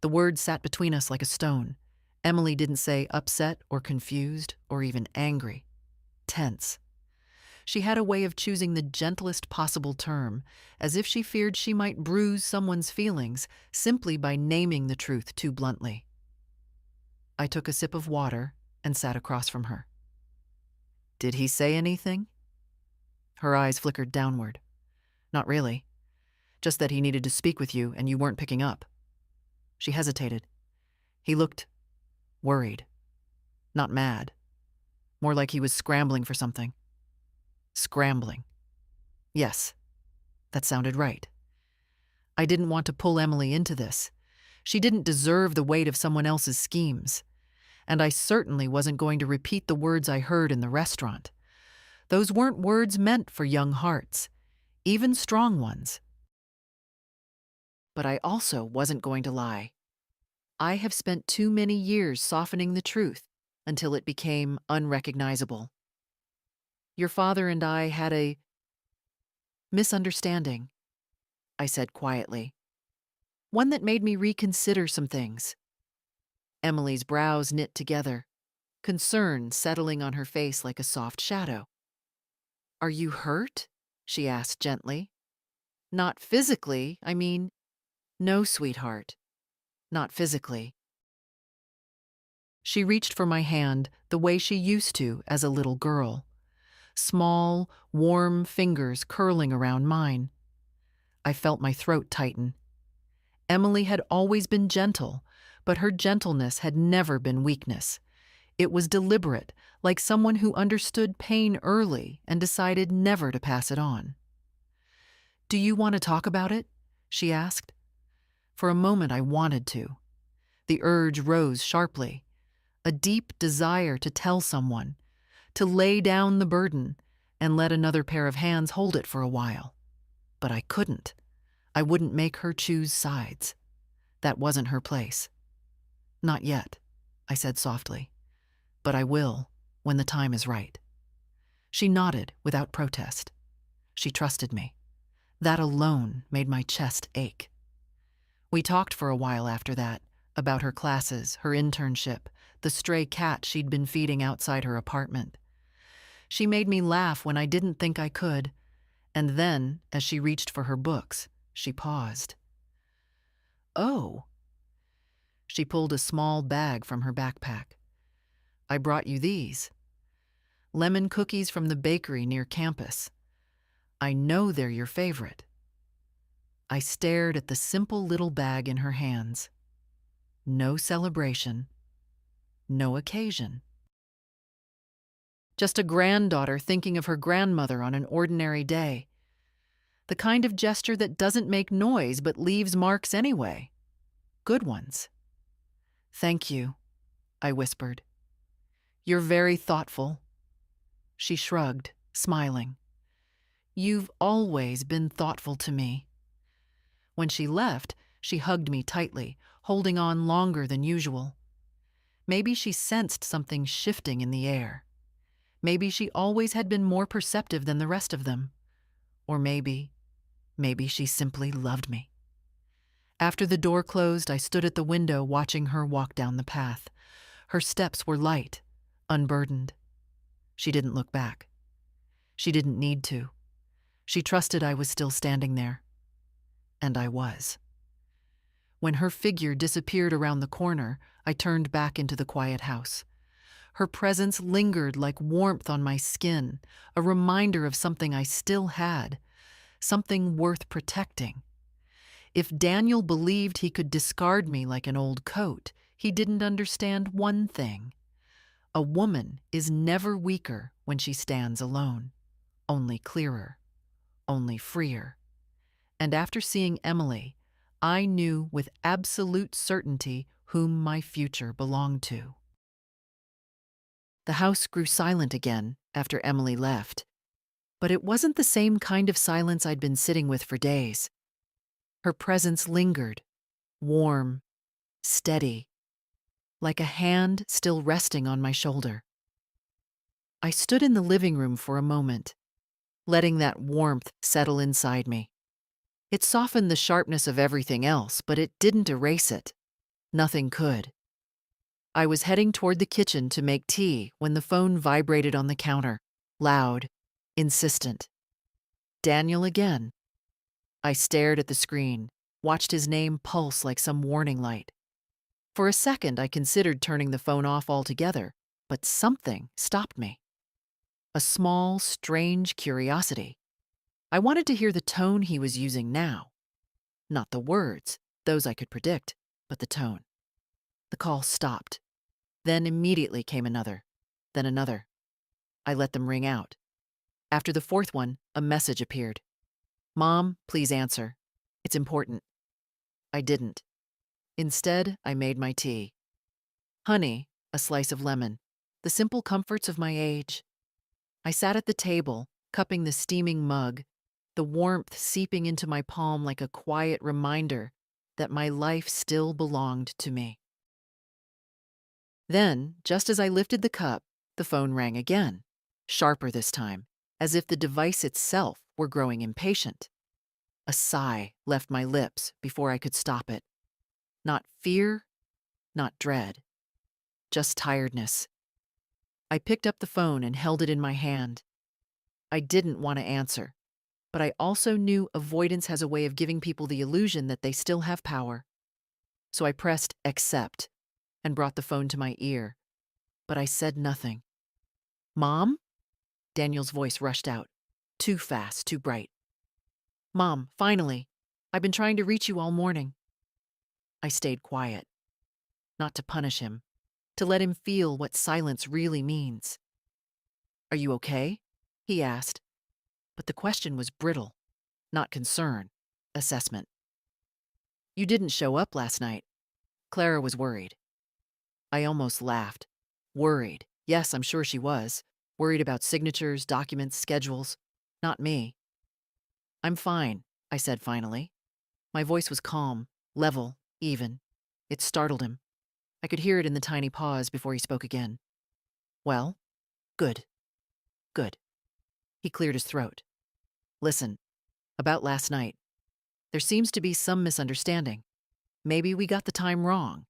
The words sat between us like a stone. Emily didn't say upset or confused or even angry. Tense. She had a way of choosing the gentlest possible term, as if she feared she might bruise someone's feelings simply by naming the truth too bluntly. I took a sip of water and sat across from her. Did he say anything? Her eyes flickered downward. Not really. Just that he needed to speak with you and you weren't picking up. She hesitated. He looked worried. Not mad. More like he was scrambling for something. Scrambling. Yes, that sounded right. I didn't want to pull Emily into this. She didn't deserve the weight of someone else's schemes. And I certainly wasn't going to repeat the words I heard in the restaurant. Those weren't words meant for young hearts, even strong ones. But I also wasn't going to lie. I have spent too many years softening the truth until it became unrecognizable. Your father and I had a misunderstanding, I said quietly. One that made me reconsider some things. Emily's brows knit together, concern settling on her face like a soft shadow. Are you hurt? She asked gently. Not physically, I mean. No, sweetheart. Not physically. She reached for my hand the way she used to as a little girl. Small, warm fingers curling around mine. I felt my throat tighten. Emily had always been gentle, but her gentleness had never been weakness. It was deliberate, like someone who understood pain early and decided never to pass it on. Do you want to talk about it? She asked. For a moment I wanted to. The urge rose sharply. A deep desire to tell someone, to lay down the burden and let another pair of hands hold it for a while. But I couldn't. I wouldn't make her choose sides. That wasn't her place. Not yet, I said softly. But I will, when the time is right. She nodded without protest. She trusted me. That alone made my chest ache. We talked for a while after that, about her classes, her internship, the stray cat she'd been feeding outside her apartment. She made me laugh when I didn't think I could, and then, as she reached for her books, she paused. Oh. She pulled a small bag from her backpack. I brought you these. Lemon cookies from the bakery near campus. I know they're your favorite. I stared at the simple little bag in her hands. No celebration. No occasion. Just a granddaughter thinking of her grandmother on an ordinary day. The kind of gesture that doesn't make noise but leaves marks anyway. Good ones. Thank you, I whispered. You're very thoughtful. She shrugged, smiling. You've always been thoughtful to me. When she left, she hugged me tightly, holding on longer than usual. Maybe she sensed something shifting in the air. Maybe she always had been more perceptive than the rest of them. Or maybe she simply loved me. After the door closed, I stood at the window watching her walk down the path. Her steps were light, unburdened. She didn't look back. She didn't need to. She trusted I was still standing there. And I was. When her figure disappeared around the corner, I turned back into the quiet house. Her presence lingered like warmth on my skin, a reminder of something I still had, something worth protecting. If Daniel believed he could discard me like an old coat, he didn't understand one thing. A woman is never weaker when she stands alone, only clearer, only freer. And after seeing Emily, I knew with absolute certainty whom my future belonged to. The house grew silent again after Emily left, but it wasn't the same kind of silence I'd been sitting with for days. Her presence lingered, warm, steady, like a hand still resting on my shoulder. I stood in the living room for a moment, letting that warmth settle inside me. It softened the sharpness of everything else, but it didn't erase it. Nothing could. I was heading toward the kitchen to make tea when the phone vibrated on the counter, loud, insistent. Daniel again. I stared at the screen, watched his name pulse like some warning light. For a second, I considered turning the phone off altogether, but something stopped me. A small, strange curiosity. I wanted to hear the tone he was using now. Not the words, those I could predict, but the tone. The call stopped. Then immediately came another, then another. I let them ring out. After the fourth one, a message appeared. "Mom, please answer. It's important." I didn't. Instead, I made my tea. Honey, a slice of lemon, the simple comforts of my age. I sat at the table, cupping the steaming mug, the warmth seeping into my palm like a quiet reminder that my life still belonged to me. Then, just as I lifted the cup, the phone rang again, sharper this time, as if the device itself were growing impatient. A sigh left my lips before I could stop it. Not fear, not dread, just tiredness. I picked up the phone and held it in my hand. I didn't want to answer, but I also knew avoidance has a way of giving people the illusion that they still have power. So I pressed accept and brought the phone to my ear, but I said nothing. "Mom?" Daniel's voice rushed out, too fast, too bright. "Mom, finally. I've been trying to reach you all morning." I stayed quiet, not to punish him, to let him feel what silence really means. "Are you okay?" he asked, but the question was brittle, not concern, assessment. "You didn't show up last night." Clara was worried. I almost laughed. Worried. Yes, I'm sure she was. Worried about signatures, documents, schedules. Not me. "I'm fine," I said finally. My voice was calm, level, even. It startled him. I could hear it in the tiny pause before he spoke again. "Well, good. Good." He cleared his throat. "Listen, about last night. There seems to be some misunderstanding. Maybe we got the time wrong.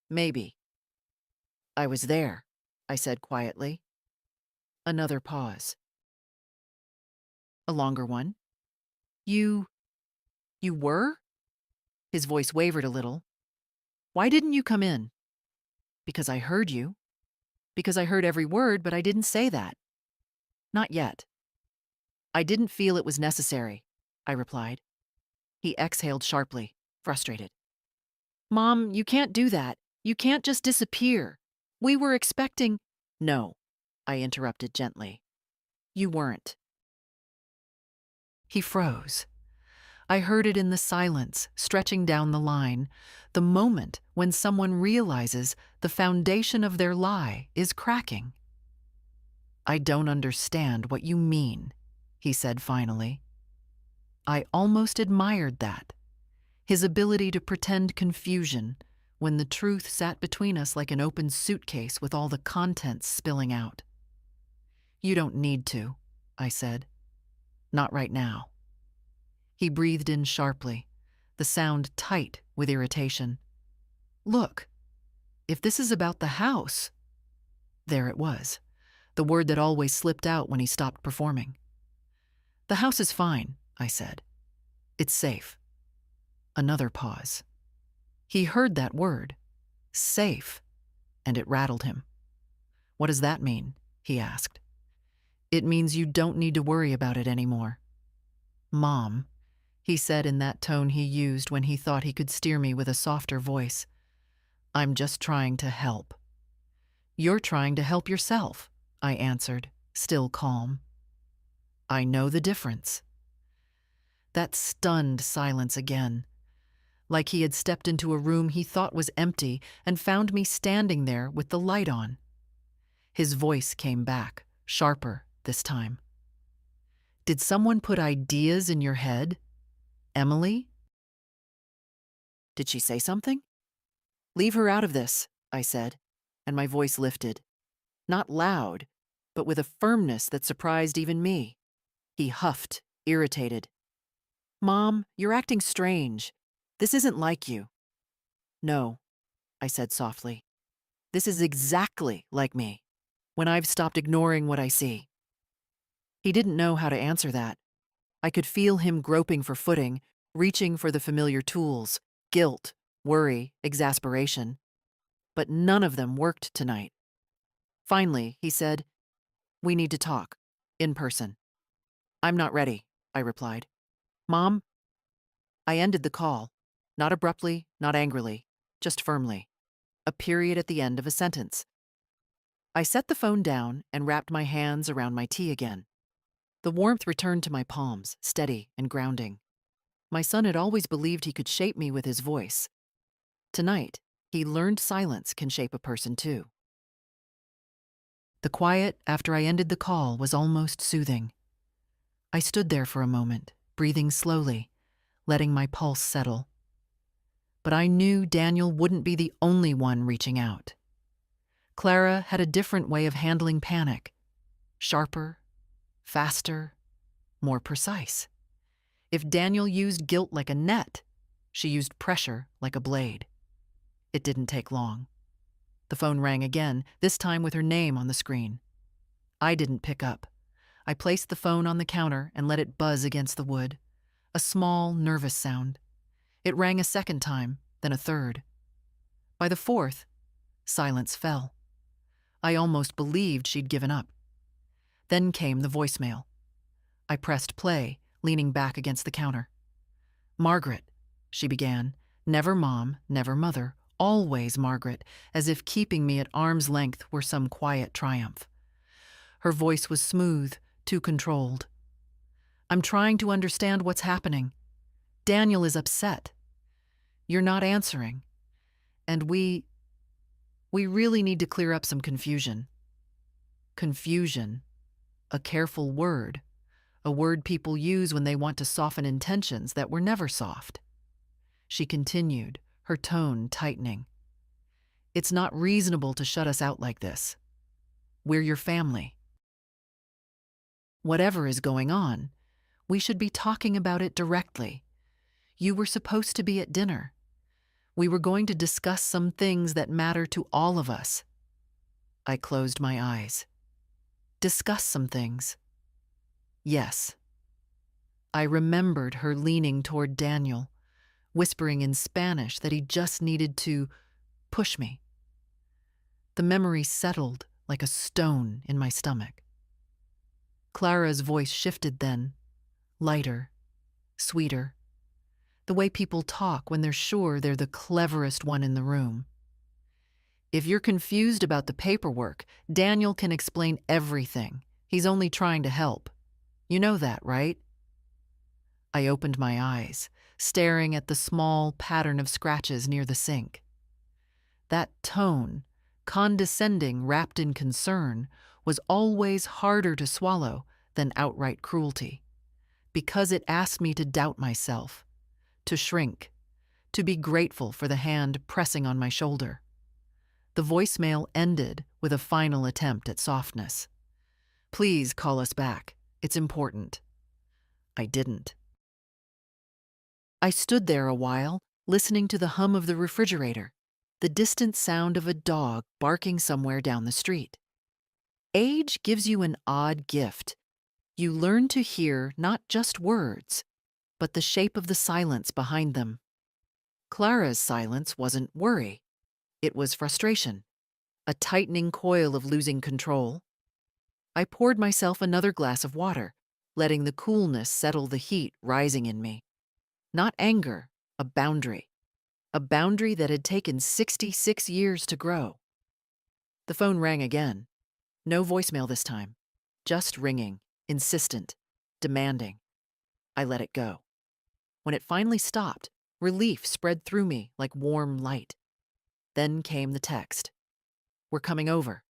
Maybe." "I was there," I said quietly. Another pause. A longer one. You were?" His voice wavered a little. "Why didn't you come in?" "Because I heard you. Because I heard every word, but I didn't say that. Not yet." "I didn't feel it was necessary," I replied. He exhaled sharply, frustrated. "Mom, you can't do that. You can't just disappear. We were expecting—" "No," I interrupted gently. "You weren't." He froze. I heard it in the silence, stretching down the line, the moment when someone realizes the foundation of their lie is cracking. "I don't understand what you mean," he said finally. I almost admired that, his ability to pretend confusion when the truth sat between us like an open suitcase with all the contents spilling out. "You don't need to," I said. "Not right now." He breathed in sharply, the sound tight with irritation. "Look, if this is about the house—" There it was, the word that always slipped out when he stopped performing. "The house is fine," I said. "It's safe." Another pause. He heard that word, safe, and it rattled him. "What does that mean?" he asked. "It means you don't need to worry about it anymore." "Mom," he said in that tone he used when he thought he could steer me with a softer voice, "I'm just trying to help." "You're trying to help yourself," I answered, still calm. "I know the difference." That stunned silence again, like he had stepped into a room he thought was empty and found me standing there with the light on. His voice came back, sharper this time. "Did someone put ideas in your head? Emily?" "Did she say something?" "Leave her out of this," I said, and my voice lifted. Not loud, but with a firmness that surprised even me. He huffed, irritated. Mom, you're acting strange. This isn't like you. No, I said softly. This is exactly like me, when I've stopped ignoring what I see. He didn't know how to answer that. I could feel him groping for footing, reaching for the familiar tools: guilt, worry, exasperation. But none of them worked tonight. Finally, he said, "We need to talk. In person." "I'm not ready," I replied. "Mom?" I ended the call. Not abruptly, not angrily, just firmly. A period at the end of a sentence. I set the phone down and wrapped my hands around my tea again. The warmth returned to my palms, steady and grounding. My son had always believed he could shape me with his voice. Tonight, he learned silence can shape a person too. The quiet after I ended the call was almost soothing. I stood there for a moment, breathing slowly, letting my pulse settle. But I knew Daniel wouldn't be the only one reaching out. Clara had a different way of handling panic. Sharper, faster, more precise. If Daniel used guilt like a net, she used pressure like a blade. It didn't take long. The phone rang again, this time with her name on the screen. I didn't pick up. I placed the phone on the counter and let it buzz against the wood. A small, nervous sound. It rang a second time, then a third. By the fourth, silence fell. I almost believed she'd given up. Then came the voicemail. I pressed play, leaning back against the counter. "Margaret," she began. Never mom, never mother, always Margaret, as if keeping me at arm's length were some quiet triumph. Her voice was smooth, too controlled. "I'm trying to understand what's happening. Daniel is upset. You're not answering. And we really need to clear up some confusion." Confusion, a careful word, a word people use when they want to soften intentions that were never soft. She continued, her tone tightening. "It's not reasonable to shut us out like this. We're your family. Whatever is going on, we should be talking about it directly. You were supposed to be at dinner. We were going to discuss some things that matter to all of us." I closed my eyes. Discuss some things. Yes. I remembered her leaning toward Daniel, whispering in Spanish that he just needed to push me. The memory settled like a stone in my stomach. Clara's voice shifted then, lighter, sweeter, the way people talk when they're sure they're the cleverest one in the room. "If you're confused about the paperwork, Daniel can explain everything. He's only trying to help. You know that, right?" I opened my eyes, staring at the small pattern of scratches near the sink. That tone, condescending wrapped in concern, was always harder to swallow than outright cruelty, because it asked me to doubt myself, to shrink, to be grateful for the hand pressing on my shoulder. The voicemail ended with a final attempt at softness. "Please call us back. It's important." I didn't. I stood there a while, listening to the hum of the refrigerator, the distant sound of a dog barking somewhere down the street. Age gives you an odd gift. You learn to hear not just words, but the shape of the silence behind them. Clara's silence wasn't worry. It was frustration, a tightening coil of losing control. I poured myself another glass of water, letting the coolness settle the heat rising in me. Not anger, a boundary that had taken 66 years to grow. The phone rang again. No voicemail this time, just ringing, insistent, demanding. I let it go. When it finally stopped, relief spread through me like warm light. Then came the text. "We're coming over."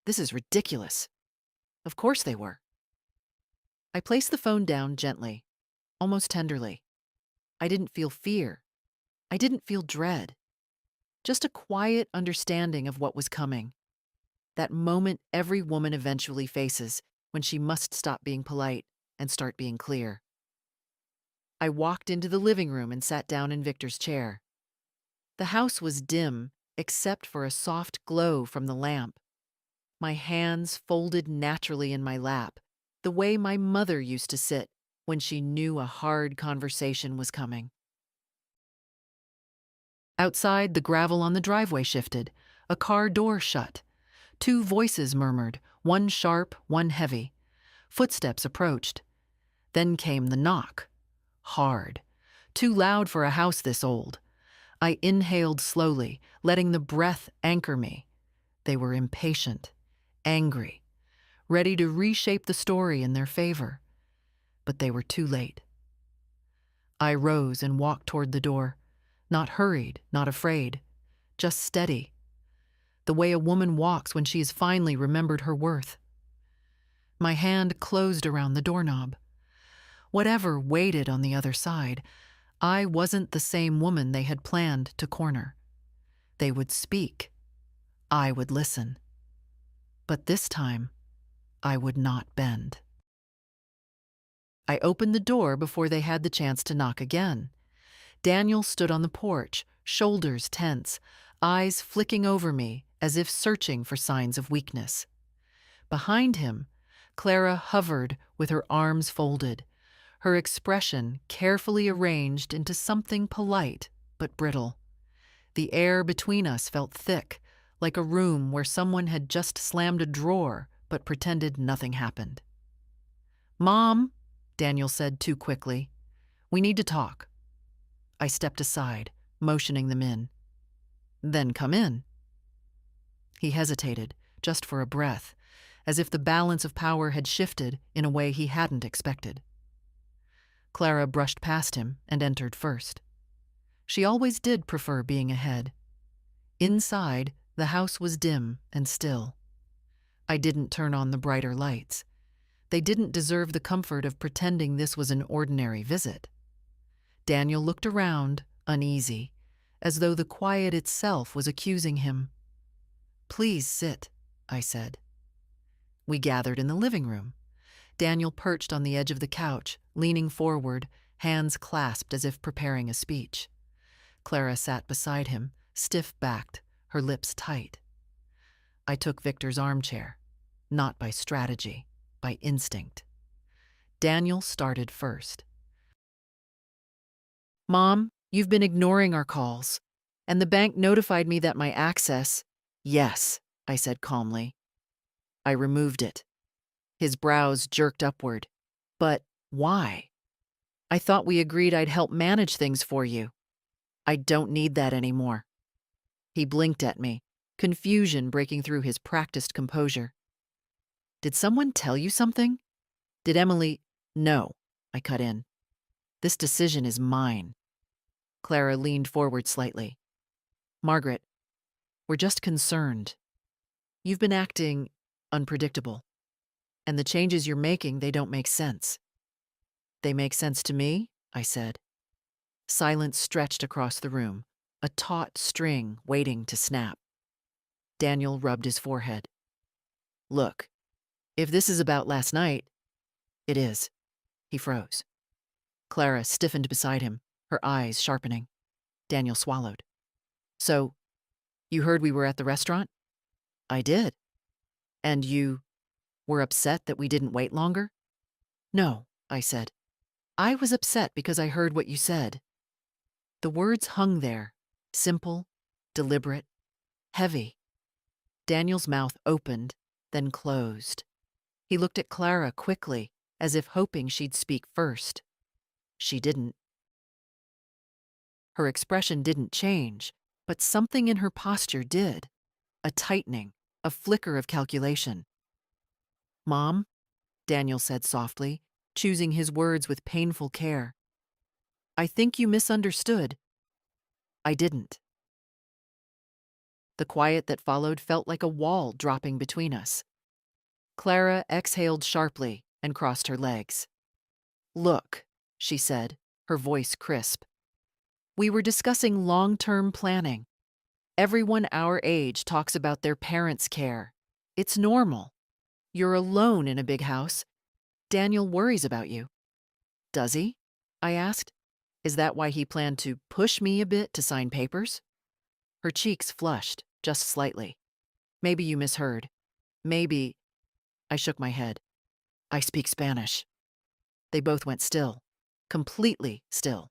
This is ridiculous. Of course they were. I placed the phone down gently, almost tenderly. I didn't feel fear. I didn't feel dread. Just a quiet understanding of what was coming. That moment every woman eventually faces when she must stop being polite and start being clear. I walked into the living room and sat down in Victor's chair. The house was dim, except for a soft glow from the lamp. My hands folded naturally in my lap, the way my mother used to sit when she knew a hard conversation was coming. Outside, the gravel on the driveway shifted. A car door shut. Two voices murmured, one sharp, one heavy. Footsteps approached. Then came the knock. Hard. Too loud for a house this old. I inhaled slowly, letting the breath anchor me. They were impatient, angry, ready to reshape the story in their favor. But they were too late. I rose and walked toward the door, not hurried, not afraid, just steady, the way a woman walks when she has finally remembered her worth. My hand closed around the doorknob. Whatever waited on the other side, I wasn't the same woman they had planned to corner. They would speak. I would listen. But this time, I would not bend. I opened the door before they had the chance to knock again. Daniel stood on the porch, shoulders tense, eyes flicking over me as if searching for signs of weakness. Behind him, Clara hovered with her arms folded, her expression carefully arranged into something polite but brittle. The air between us felt thick, like a room where someone had just slammed a drawer but pretended nothing happened. "Mom," Daniel said too quickly, "we need to talk." I stepped aside, motioning them in. "Then come in." He hesitated, just for a breath, as if the balance of power had shifted in a way he hadn't expected. Clara brushed past him and entered first. She always did prefer being ahead. Inside, the house was dim and still. I didn't turn on the brighter lights. They didn't deserve the comfort of pretending this was an ordinary visit. Daniel looked around, uneasy, as though the quiet itself was accusing him. "Please sit," I said. We gathered in the living room. Daniel perched on the edge of the couch, leaning forward, hands clasped as if preparing a speech. Clara sat beside him, stiff-backed, her lips tight. I took Victor's armchair, not by strategy, by instinct. Daniel started first. "Mom, you've been ignoring our calls, and the bank notified me that my access—" "Yes," I said calmly. I removed it. His brows jerked upward. "But why? I thought we agreed I'd help manage things for you. I don't need that anymore." He blinked at me, confusion breaking through his practiced composure. "Did someone tell you something? Did Emily—" "No," I cut in. "This decision is mine." Clara leaned forward slightly. "Margaret, we're just concerned. You've been acting unpredictable, and the changes you're making, they don't make sense." "They make sense to me," I said. Silence stretched across the room, a taut string waiting to snap. Daniel rubbed his forehead. "Look, if this is about last night—" "It is." He froze. Clara stiffened beside him, her eyes sharpening. Daniel swallowed. "So, you heard we were at the restaurant?" "I did." "And you were upset that we didn't wait longer?" "No," I said. "I was upset because I heard what you said." The words hung there, simple, deliberate, heavy. Daniel's mouth opened, then closed. He looked at Clara quickly, as if hoping she'd speak first. She didn't. Her expression didn't change, but something in her posture did. A tightening, a flicker of calculation. "Mom," Daniel said softly, choosing his words with painful care. "I think you misunderstood." I didn't. The quiet that followed felt like a wall dropping between us. Clara exhaled sharply and crossed her legs. "Look," she said, her voice crisp. "We were discussing long-term planning. Everyone our age talks about their parents' care. It's normal. You're alone in a big house. Daniel worries about you." "Does he?" I asked. Is that why he planned to push me a bit to sign papers? Her cheeks flushed, just slightly. Maybe you misheard. Maybe. I shook my head. I speak Spanish. They both went still. Completely still.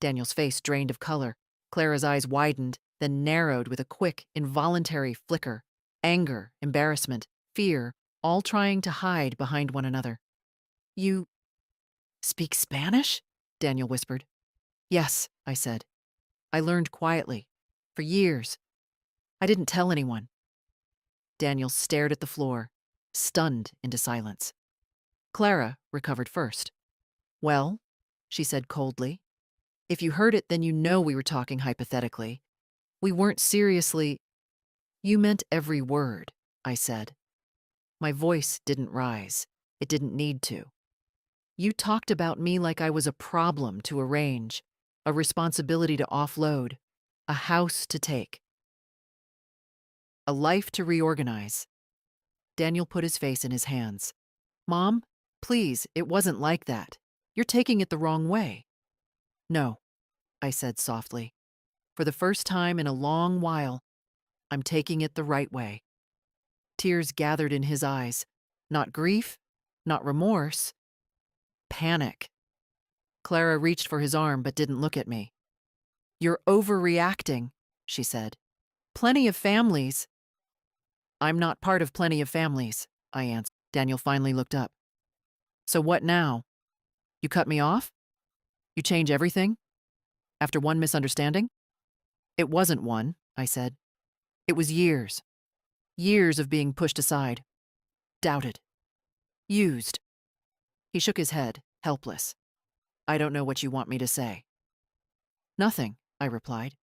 Daniel's face drained of color. Clara's eyes widened, then narrowed with a quick, involuntary flicker. Anger, embarrassment, fear, all trying to hide behind one another. You speak Spanish? Daniel whispered. Yes, I said. I learned quietly. For years. I didn't tell anyone. Daniel stared at the floor, stunned into silence. Clara recovered first. Well, she said coldly. If you heard it, then you know we were talking hypothetically. We weren't seriously. You meant every word, I said. My voice didn't rise. It didn't need to. You talked about me like I was a problem to arrange, a responsibility to offload, a house to take, a life to reorganize. Daniel put his face in his hands. Mom, please, it wasn't like that. You're taking it the wrong way. No, I said softly. For the first time in a long while, I'm taking it the right way. Tears gathered in his eyes. Not grief, not remorse. Panic. Clara reached for his arm but didn't look at me. You're overreacting, she said. Plenty of families. I'm not part of plenty of families, I answered. Daniel finally looked up. So what now? You cut me off? You change everything? After one misunderstanding? It wasn't one, I said. It was years. Years of being pushed aside. Doubted. Used. He shook his head, helpless. I don't know what you want me to say. Nothing, I replied.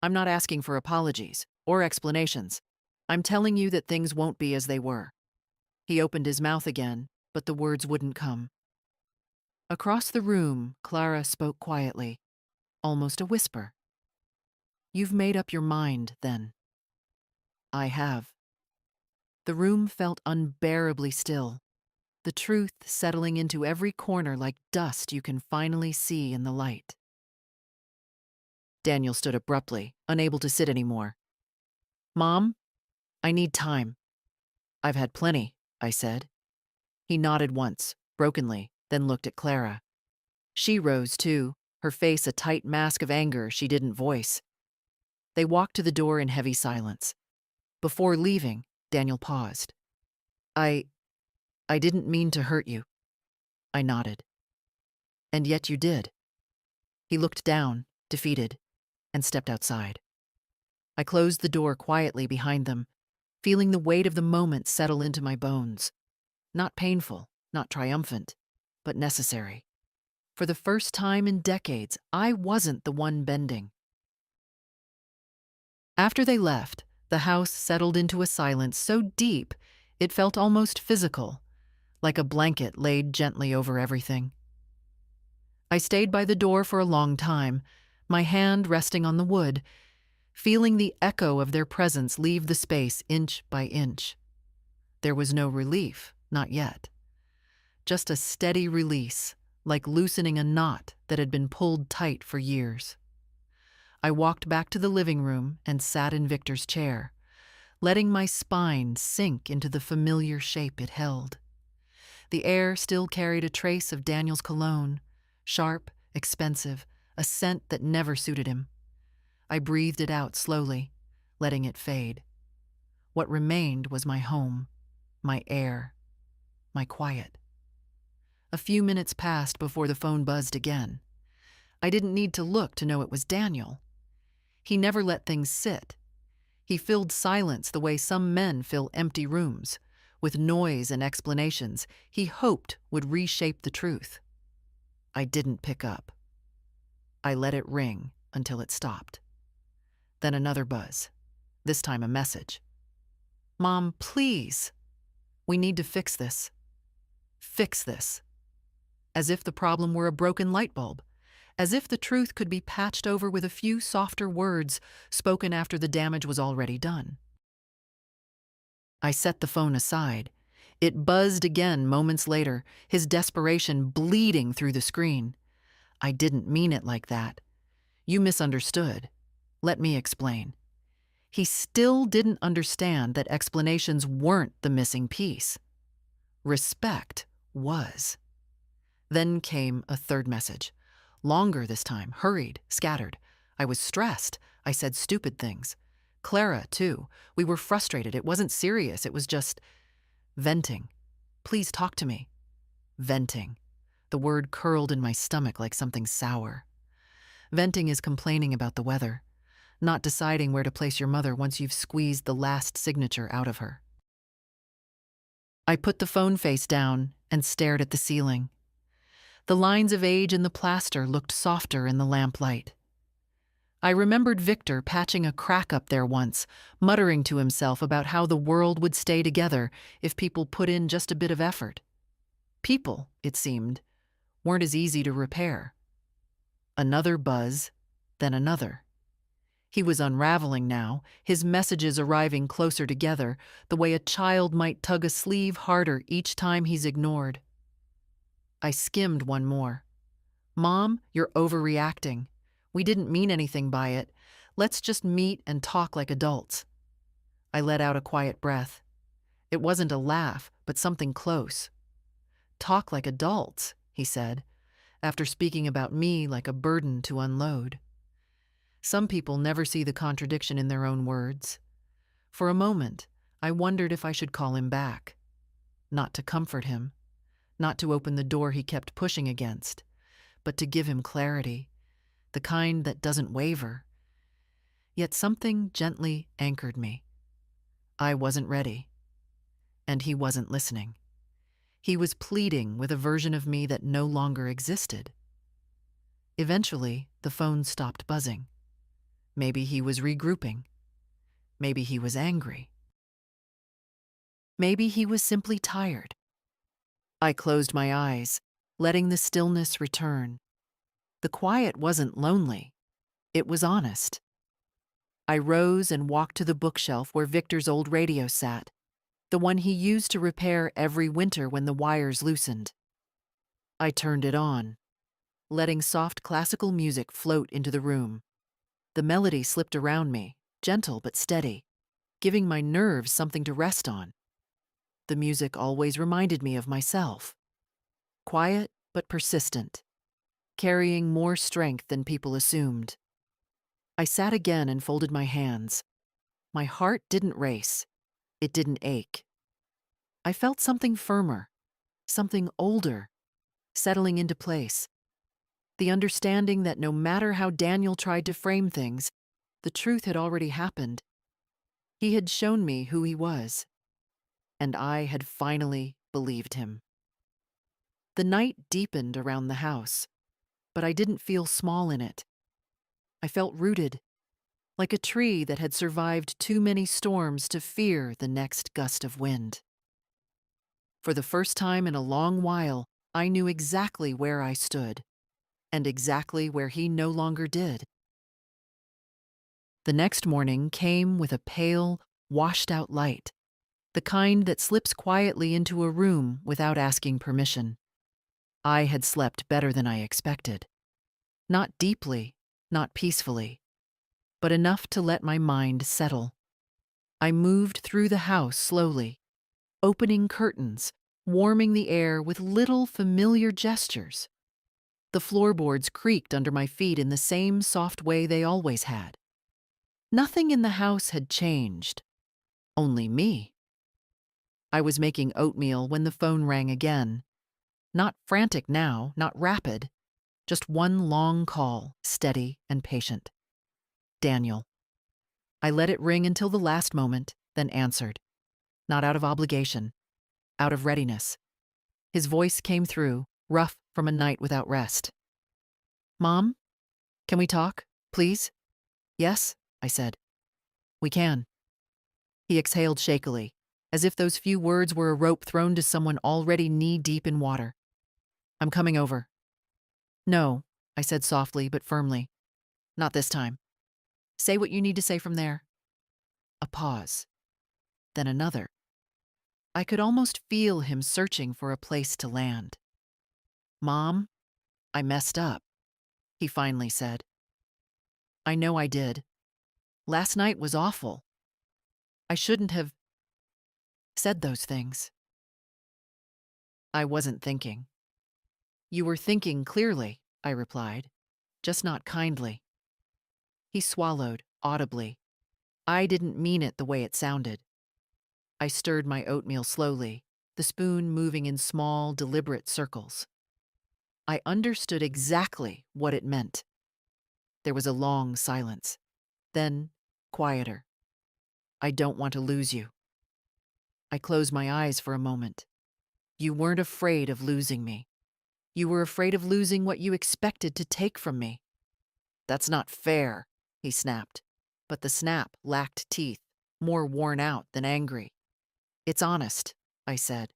I'm not asking for apologies or explanations. I'm telling you that things won't be as they were. He opened his mouth again, but the words wouldn't come. Across the room, Clara spoke quietly, almost a whisper. You've made up your mind, then. I have. The room felt unbearably still, the truth settling into every corner like dust you can finally see in the light. Daniel stood abruptly, unable to sit anymore. Mom, I need time. I've had plenty, I said. He nodded once, brokenly, then looked at Clara. She rose too, her face a tight mask of anger she didn't voice. They walked to the door in heavy silence. Before leaving, Daniel paused. I didn't mean to hurt you. I nodded. And yet you did. He looked down, defeated, and stepped outside. I closed the door quietly behind them, feeling the weight of the moment settle into my bones. Not painful, not triumphant, but necessary. For the first time in decades, I wasn't the one bending. After they left, the house settled into a silence so deep it felt almost physical, like a blanket laid gently over everything. I stayed by the door for a long time, my hand resting on the wood, feeling the echo of their presence leave the space inch by inch. There was no relief, not yet. Just a steady release, like loosening a knot that had been pulled tight for years. I walked back to the living room and sat in Victor's chair, letting my spine sink into the familiar shape it held. The air still carried a trace of Daniel's cologne, sharp, expensive, a scent that never suited him. I breathed it out slowly, letting it fade. What remained was my home, my air, my quiet. A few minutes passed before the phone buzzed again. I didn't need to look to know it was Daniel. He never let things sit. He filled silence the way some men fill empty rooms, with noise and explanations he hoped would reshape the truth. I didn't pick up. I let it ring until it stopped. Then another buzz, this time a message. Mom, please. We need to fix this. Fix this. As if the problem were a broken light bulb. As if the truth could be patched over with a few softer words spoken after the damage was already done. I set the phone aside. It buzzed again moments later, his desperation bleeding through the screen. I didn't mean it like that. You misunderstood. Let me explain. He still didn't understand that explanations weren't the missing piece. Respect was. Then came a third message. Longer this time, hurried, scattered. I was stressed. I said stupid things. Clara, too. We were frustrated. It wasn't serious. It was just venting. Please talk to me. Venting. The word curled in my stomach like something sour. Venting is complaining about the weather, not deciding where to place your mother once you've squeezed the last signature out of her. I put the phone face down and stared at the ceiling. The lines of age in the plaster looked softer in the lamplight. I remembered Victor patching a crack up there once, muttering to himself about how the world would stay together if people put in just a bit of effort. People, it seemed, weren't as easy to repair. Another buzz, then another. He was unraveling now, his messages arriving closer together, the way a child might tug a sleeve harder each time he's ignored. I skimmed one more. Mom, you're overreacting. We didn't mean anything by it. Let's just meet and talk like adults. I let out a quiet breath. It wasn't a laugh, but something close. Talk like adults, he said, after speaking about me like a burden to unload. Some people never see the contradiction in their own words. For a moment, I wondered if I should call him back. Not to comfort him, not to open the door he kept pushing against, but to give him clarity, the kind that doesn't waver. Yet something gently anchored me. I wasn't ready, and he wasn't listening. He was pleading with a version of me that no longer existed. Eventually, the phone stopped buzzing. Maybe he was regrouping. Maybe he was angry. Maybe he was simply tired. I closed my eyes, letting the stillness return. The quiet wasn't lonely. It was honest. I rose and walked to the bookshelf where Victor's old radio sat, the one he used to repair every winter when the wires loosened. I turned it on, letting soft classical music float into the room. The melody slipped around me, gentle but steady, giving my nerves something to rest on. The music always reminded me of myself. Quiet but persistent, carrying more strength than people assumed. I sat again and folded my hands. My heart didn't race. It didn't ache. I felt something firmer, something older, settling into place. The understanding that no matter how Daniel tried to frame things, the truth had already happened. He had shown me who he was, and I had finally believed him. The night deepened around the house, but I didn't feel small in it. I felt rooted, like a tree that had survived too many storms to fear the next gust of wind. For the first time in a long while, I knew exactly where I stood, and exactly where he no longer did. The next morning came with a pale, washed-out light, the kind that slips quietly into a room without asking permission. I had slept better than I expected. Not deeply, not peacefully, but enough to let my mind settle. I moved through the house slowly, opening curtains, warming the air with little familiar gestures. The floorboards creaked under my feet in the same soft way they always had. Nothing in the house had changed, only me. I was making oatmeal when the phone rang again. Not frantic now, not rapid, just one long call, steady and patient. Daniel. I let it ring until the last moment, then answered. Not out of obligation, out of readiness. His voice came through, rough from a night without rest. Mom, can we talk, please? Yes, I said. We can. He exhaled shakily, as if those few words were a rope thrown to someone already knee-deep in water. I'm coming over. No, I said softly but firmly. Not this time. Say what you need to say from there. A pause. Then another. I could almost feel him searching for a place to land. Mom, I messed up. he finally said. I know I did. Last night was awful. I shouldn't have said those things. I wasn't thinking. You were thinking clearly, I replied, just not kindly. He swallowed, audibly. I didn't mean it the way it sounded. I stirred my oatmeal slowly, the spoon moving in small, deliberate circles. I understood exactly what it meant. There was a long silence. Then, quieter. I don't want to lose you. I closed my eyes for a moment. You weren't afraid of losing me. You were afraid of losing what you expected to take from me. That's not fair, he snapped. But the snap lacked teeth, more worn out than angry. It's honest, I said.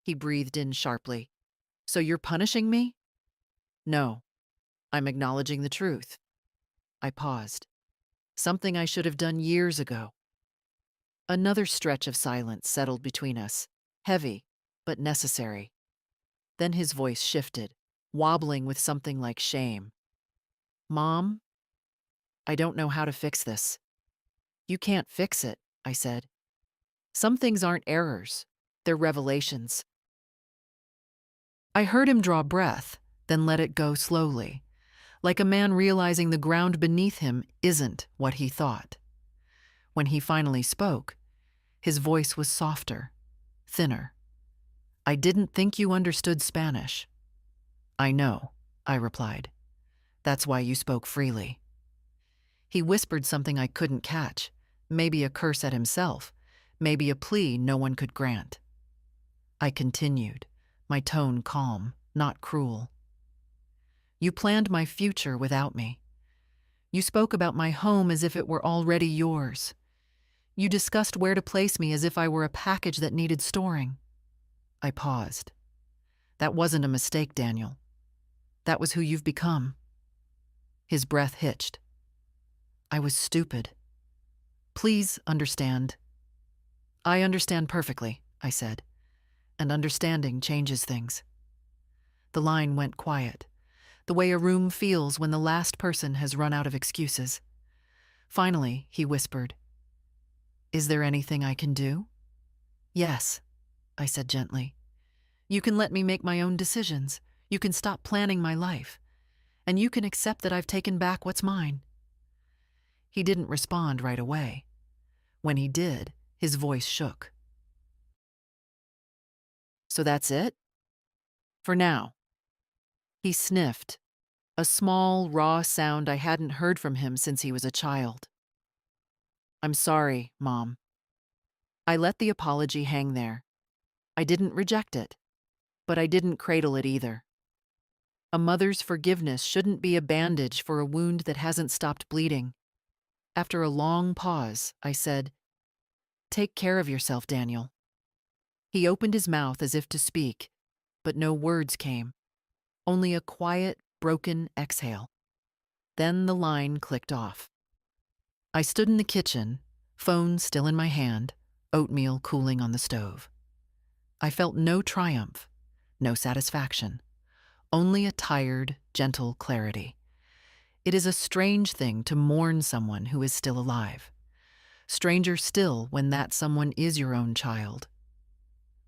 He breathed in sharply. So you're punishing me? No, I'm acknowledging the truth. I paused. Something I should have done years ago. Another stretch of silence settled between us, heavy, but necessary. Then his voice shifted, wobbling with something like shame. Mom, I don't know how to fix this. You can't fix it, I said. Some things aren't errors, they're revelations. I heard him draw breath, then let it go slowly, like a man realizing the ground beneath him isn't what he thought. When he finally spoke, his voice was softer, thinner. I didn't think you understood Spanish. I know, I replied. That's why you spoke freely. He whispered something I couldn't catch, maybe a curse at himself, maybe a plea no one could grant. I continued, my tone calm, not cruel. You planned my future without me. You spoke about my home as if it were already yours. You discussed where to place me as if I were a package that needed storing. I paused. That wasn't a mistake, Daniel. That was who you've become. His breath hitched. I was stupid. Please understand. I understand perfectly, I said, and understanding changes things. The line went quiet, the way a room feels when the last person has run out of excuses. Finally, he whispered, Is there anything I can do? Yes, I said gently. You can let me make my own decisions. You can stop planning my life. And you can accept that I've taken back what's mine. He didn't respond right away. When he did, his voice shook. So that's it? For now. He sniffed, a small, raw sound I hadn't heard from him since he was a child. I'm sorry, Mom. I let the apology hang there. I didn't reject it, but I didn't cradle it either. A mother's forgiveness shouldn't be a bandage for a wound that hasn't stopped bleeding. After a long pause, I said, Take care of yourself, Daniel. He opened his mouth as if to speak, but no words came, only a quiet, broken exhale. Then the line clicked off. I stood in the kitchen, phone still in my hand, oatmeal cooling on the stove. I felt no triumph, no satisfaction, only a tired, gentle clarity. It is a strange thing to mourn someone who is still alive. Stranger still when that someone is your own child.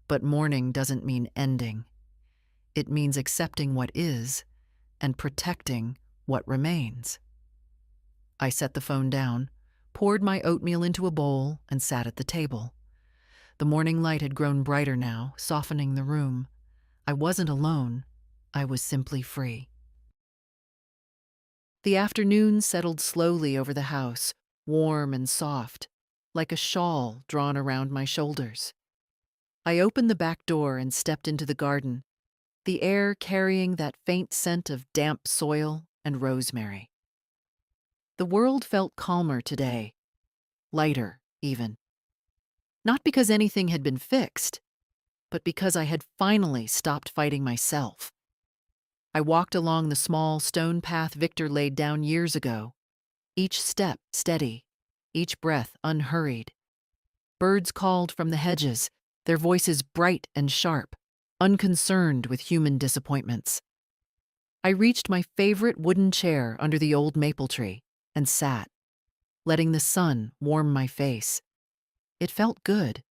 But mourning doesn't mean ending. It means accepting what is and protecting what remains. I set the phone down, poured my oatmeal into a bowl, and sat at the table. The morning light had grown brighter now, softening the room. I wasn't alone. I was simply free. The afternoon settled slowly over the house, warm and soft, like a shawl drawn around my shoulders. I opened the back door and stepped into the garden, the air carrying that faint scent of damp soil and rosemary. The world felt calmer today, lighter even. Not because anything had been fixed, but because I had finally stopped fighting myself. I walked along the small stone path Victor laid down years ago, each step steady, each breath unhurried. Birds called from the hedges, their voices bright and sharp, unconcerned with human disappointments. I reached my favorite wooden chair under the old maple tree and sat, letting the sun warm my face. It felt good,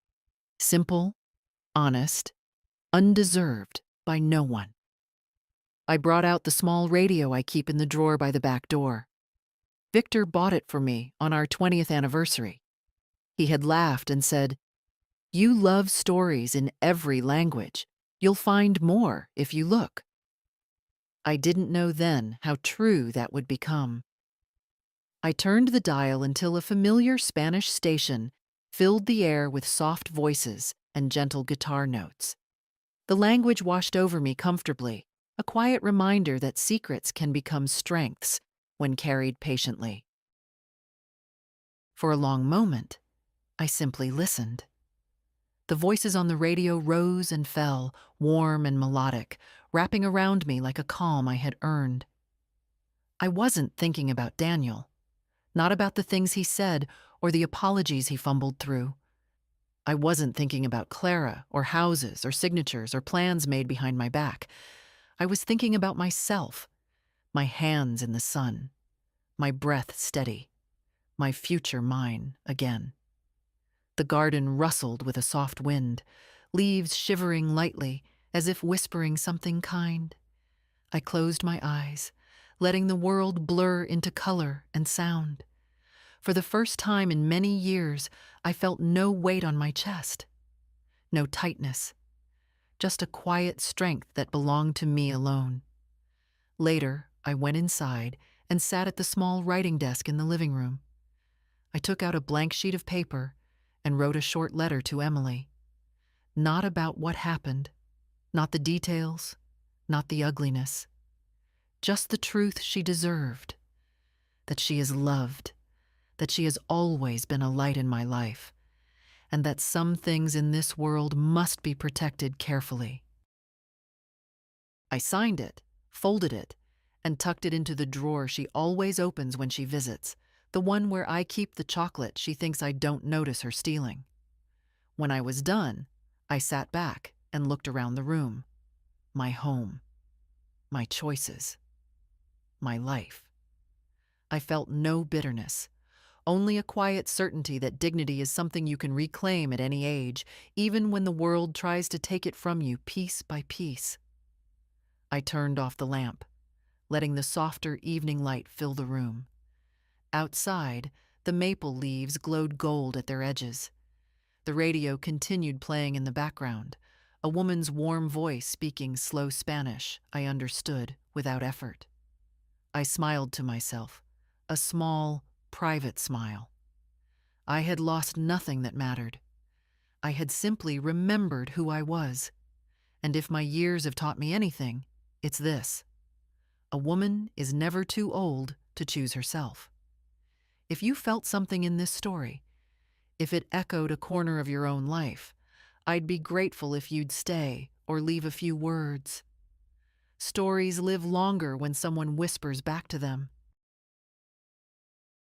simple, honest, undeserved by no one. I brought out the small radio I keep in the drawer by the back door. Victor bought it for me on our 20th anniversary. He had laughed and said, "You love stories in every language. You'll find more if you look." I didn't know then how true that would become. I turned the dial until a familiar Spanish station filled the air with soft voices and gentle guitar notes. The language washed over me comfortably, a quiet reminder that secrets can become strengths when carried patiently. For a long moment, I simply listened. The voices on the radio rose and fell, warm and melodic, wrapping around me like a calm I had earned. I wasn't thinking about Daniel, not about the things he said or the apologies he fumbled through. I wasn't thinking about Clara or houses or signatures or plans made behind my back. I was thinking about myself, my hands in the sun, my breath steady, my future mine again. The garden rustled with a soft wind, leaves shivering lightly as if whispering something kind. I closed my eyes, letting the world blur into color and sound. For the first time in many years, I felt no weight on my chest, no tightness, just a quiet strength that belonged to me alone. Later, I went inside and sat at the small writing desk in the living room. I took out a blank sheet of paper and wrote a short letter to Emily. Not about what happened, not the details, not the ugliness, just the truth she deserved, that she is loved, that she has always been a light in my life, and that some things in this world must be protected carefully. I signed it, folded it, and tucked it into the drawer she always opens when she visits, the one where I keep the chocolate she thinks I don't notice her stealing. When I was done, I sat back and looked around the room. My home, my choices, my life. I felt no bitterness, only a quiet certainty that dignity is something you can reclaim at any age, even when the world tries to take it from you piece by piece. I turned off the lamp, letting the softer evening light fill the room. Outside, the maple leaves glowed gold at their edges. The radio continued playing in the background, a woman's warm voice speaking slow Spanish I understood without effort. I smiled to myself, a small, private smile. I had lost nothing that mattered. I had simply remembered who I was. And if my years have taught me anything, it's this: a woman is never too old to choose herself. If you felt something in this story, if it echoed a corner of your own life, I'd be grateful if you'd stay or leave a few words. Stories live longer when someone whispers back to them.